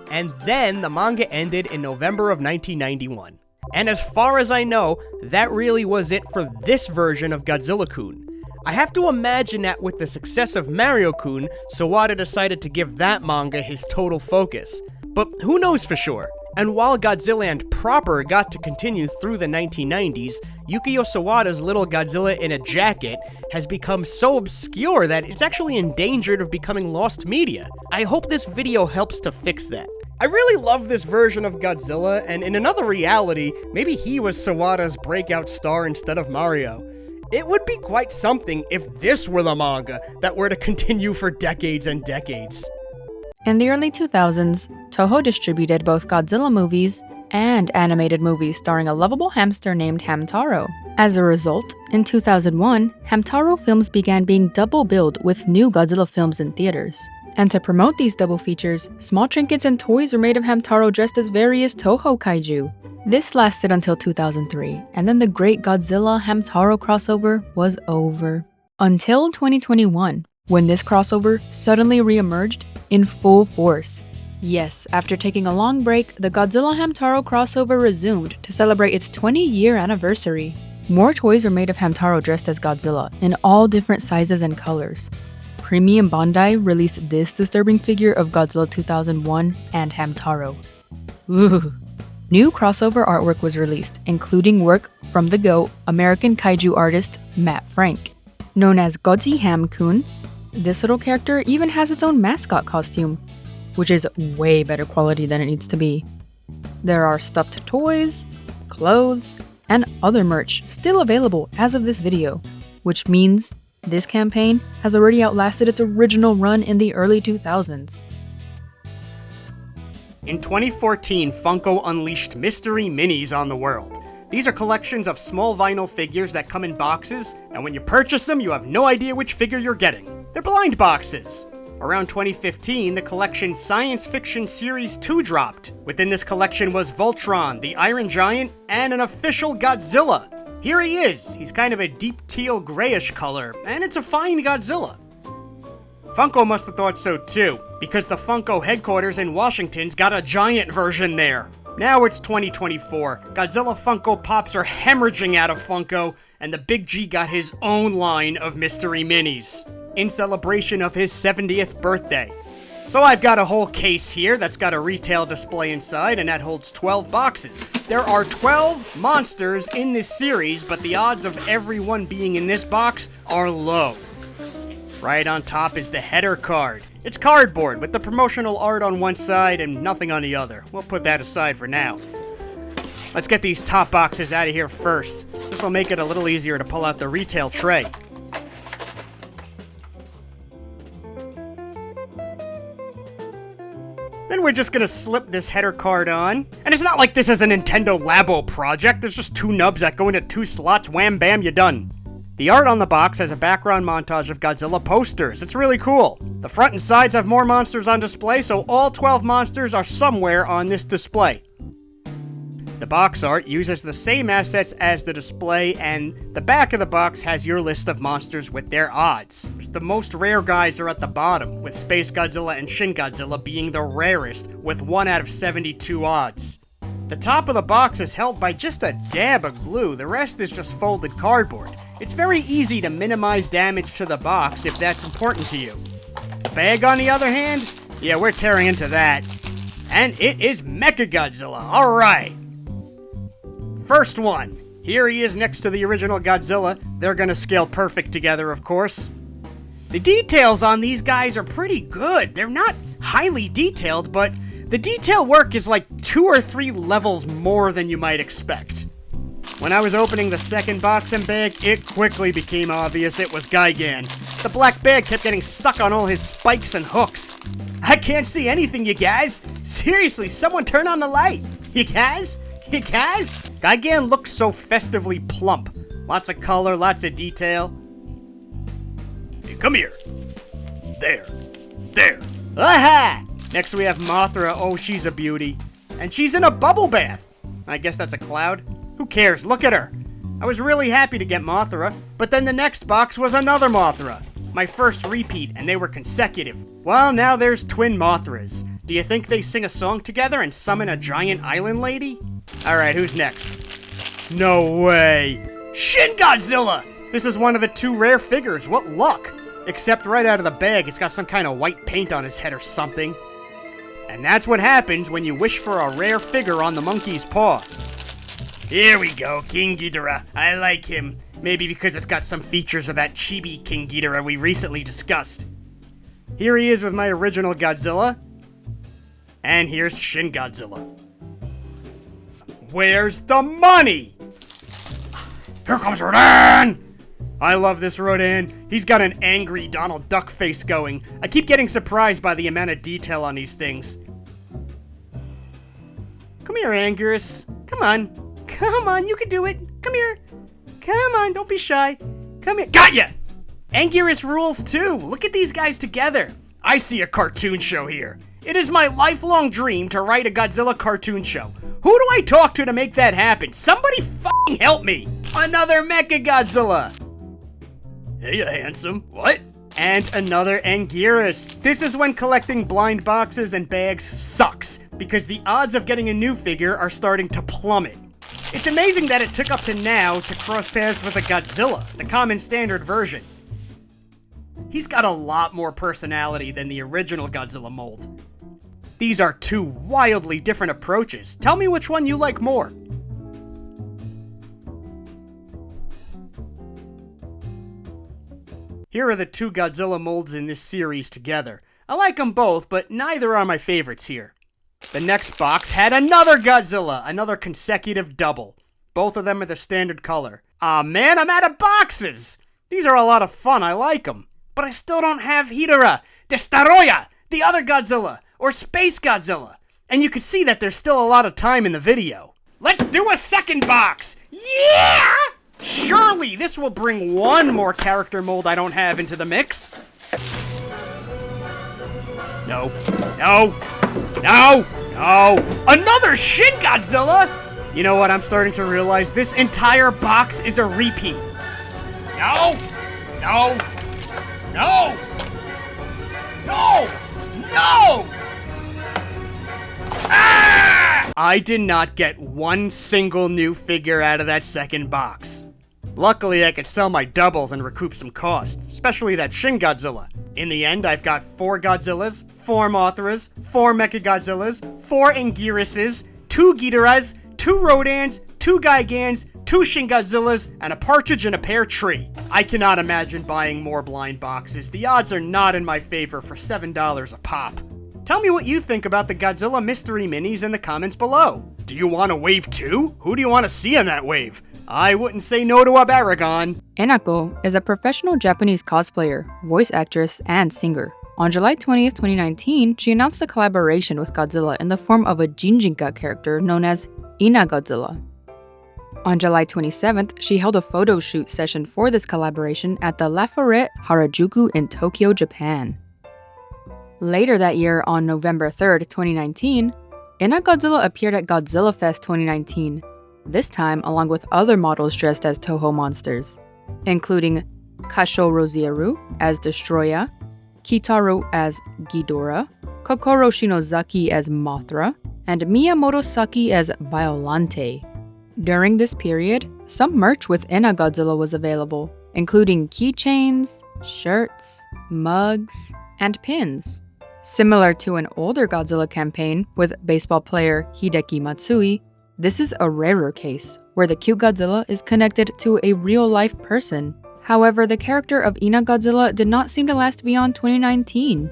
And then the manga ended in November of 1991. And as far as I know, that really was it for this version of Godzilla-kun. I have to imagine that with the success of Mario-kun, Sawada decided to give that manga his total focus. But who knows for sure? And while Godzilland proper got to continue through the 1990s, Yukio Sawada's little Godzilla in a jacket has become so obscure that it's actually endangered of becoming lost media. I hope this video helps to fix that. I really love this version of Godzilla, and in another reality, maybe he was Sawada's breakout star instead of Mario. It would be quite something if this were the manga that were to continue for decades and decades. In the early 2000s, Toho distributed both Godzilla movies and animated movies starring a lovable hamster named Hamtaro. As a result, in 2001, Hamtaro films began being double-billed with new Godzilla films in theaters. And to promote these double features, small trinkets and toys were made of Hamtaro dressed as various Toho kaiju. This lasted until 2003, and then the great Godzilla-Hamtaro crossover was over. Until 2021, when this crossover suddenly re-emerged in full force. Yes, after taking a long break, the Godzilla-Hamtaro crossover resumed to celebrate its 20-year anniversary. More toys were made of Hamtaro dressed as Godzilla in all different sizes and colors. Premium Bandai released this disturbing figure of Godzilla 2001 and Hamtaro. Ooh. New crossover artwork was released, including work from the GOAT American kaiju artist Matt Frank. Known as Godzilland, this little character even has its own mascot costume, which is way better quality than it needs to be. There are stuffed toys, clothes, and other merch still available as of this video, which means this campaign has already outlasted its original run in the early 2000s. In 2014, Funko unleashed Mystery Minis on the world. These are collections of small vinyl figures that come in boxes, and when you purchase them, you have no idea which figure you're getting. They're blind boxes. Around 2015, the collection Science Fiction Series 2 dropped. Within this collection was Voltron, the Iron Giant, and an official Godzilla. Here he is. He's kind of a deep teal grayish color, and it's a fine Godzilla. Funko must have thought so too, because the Funko headquarters in Washington's got a giant version there. Now it's 2024, Godzilla Funko Pops are hemorrhaging out of Funko, and the Big G got his own line of Mystery Minis, in celebration of his 70th birthday. So I've got a whole case here that's got a retail display inside, and that holds 12 boxes. There are 12 monsters in this series, but the odds of every one being in this box are low. Right on top is the header card. It's cardboard with the promotional art on one side and nothing on the other. We'll put that aside for now. Let's get these top boxes out of here first. This will make it a little easier to pull out the retail tray. Then we're just gonna slip this header card on. And it's not like this is a Nintendo Labo project. There's just two nubs that go into two slots. Wham bam, you're done. The art on the box has a background montage of Godzilla posters. It's really cool. The front and sides have more monsters on display, so all 12 monsters are somewhere on this display. The box art uses the same assets as the display, and the back of the box has your list of monsters with their odds. The most rare guys are at the bottom, with Space Godzilla and Shin Godzilla being the rarest, with 1 out of 72 odds. The top of the box is held by just a dab of glue, the rest is just folded cardboard. It's very easy to minimize damage to the box if that's important to you. The bag, on the other hand, yeah, we're tearing into that. And it is Mechagodzilla, alright. First one. Here he is next to the original Godzilla. They're gonna scale perfect together, of course. The details on these guys are pretty good. They're not highly detailed, but the detail work is like 2 or 3 levels more than you might expect. When I was opening the second box and bag, it quickly became obvious it was Gigan. The black bag kept getting stuck on all his spikes and hooks. I can't see anything, you guys. Seriously, someone turn on the light. You guys? You guys? Gigan looks so festively plump. Lots of color, lots of detail. Hey, come here. There. There. Aha! Next we have Mothra. Oh, she's a beauty. And she's in a bubble bath. I guess that's a cloud. Who cares? Look at her. I was really happy to get Mothra, but then the next box was another Mothra. My first repeat, and they were consecutive. Well, now there's twin Mothras. Do you think they sing a song together and summon a giant island lady? Alright, who's next? No way! Shin Godzilla! This is one of the 2 rare figures, what luck! Except right out of the bag, it's got some kind of white paint on his head or something. And that's what happens when you wish for a rare figure on the monkey's paw. Here we go, King Ghidorah. I like him. Maybe because it's got some features of that chibi King Ghidorah we recently discussed. Here he is with my original Godzilla. And here's Shin Godzilla. Where's the money? Here comes Rodan! I love this Rodan. He's got an angry Donald Duck face going. I keep getting surprised by the amount of detail on these things. Come here, Anguirus. Come on. Come on, you can do it. Come here. Come on, don't be shy. Come here. Got ya! Anguirus rules too. Look at these guys together. I see a cartoon show here. It is my lifelong dream to write a Godzilla cartoon show. Who do I talk to make that happen? Somebody f***ing help me! Another Mechagodzilla! Hey, you handsome. What? And another Anguirus. This is when collecting blind boxes and bags sucks, because the odds of getting a new figure are starting to plummet. It's amazing that it took up to now to cross paths with a Godzilla, the common standard version. He's got a lot more personality than the original Godzilla mold. These are two wildly different approaches. Tell me which one you like more. Here are the two Godzilla molds in this series together. I like them both, but neither are my favorites here. The next box had another Godzilla, another consecutive double. Both of them are the standard color. Aw man, I'm out of boxes! These are a lot of fun, I like them. But I still don't have Hidara, Destaroya, the other Godzilla, or Space Godzilla. And you can see that there's still a lot of time in the video. Let's do a second box! Yeah! Surely this will bring one more character mold I don't have into the mix. No. No. No. No. Another Shin Godzilla? You know what? I'm starting to realize this entire box is a repeat. No. No. No. No. No. Ah! I did not get one single new figure out of that second box. Luckily, I could sell my doubles and recoup some cost, especially that Shin Godzilla. In the end, I've got 4 Godzillas, 4 Mothras, 4 Mechagodzillas, 4 Anguirus's, 2 Ghidorahs, 2 Rodans, 2 Gigans, 2 Shin Godzillas, and a partridge in a pear tree. I cannot imagine buying more blind boxes. The odds are not in my favor for $7 a pop. Tell me what you think about the Godzilla mystery minis in the comments below. Do you want a wave 2? Who do you want to see in that wave? I wouldn't say no to a Baragon. Enako is a professional Japanese cosplayer, voice actress, and singer. On July 20th, 2019, she announced a collaboration with Godzilla in the form of a Jinjinka character known as Ina Godzilla. On July 27th, she held a photo shoot session for this collaboration at the La Forêt Harajuku in Tokyo, Japan. Later that year, on November 3rd, 2019, Ina Godzilla appeared at Godzilla Fest 2019, this time along with other models dressed as Toho monsters, including Kasho Rosieru as Destroya, Kitaro as Ghidorah, Kokoro Shinozaki as Mothra, and Miyamoto Saki as Violante. During this period, some merch with Ina Godzilla was available, including keychains, shirts, mugs, and pins. Similar to an older Godzilla campaign with baseball player Hideki Matsui, this is a rarer case, where the cute Godzilla is connected to a real-life person. However, the character of Ina Godzilla did not seem to last beyond 2019.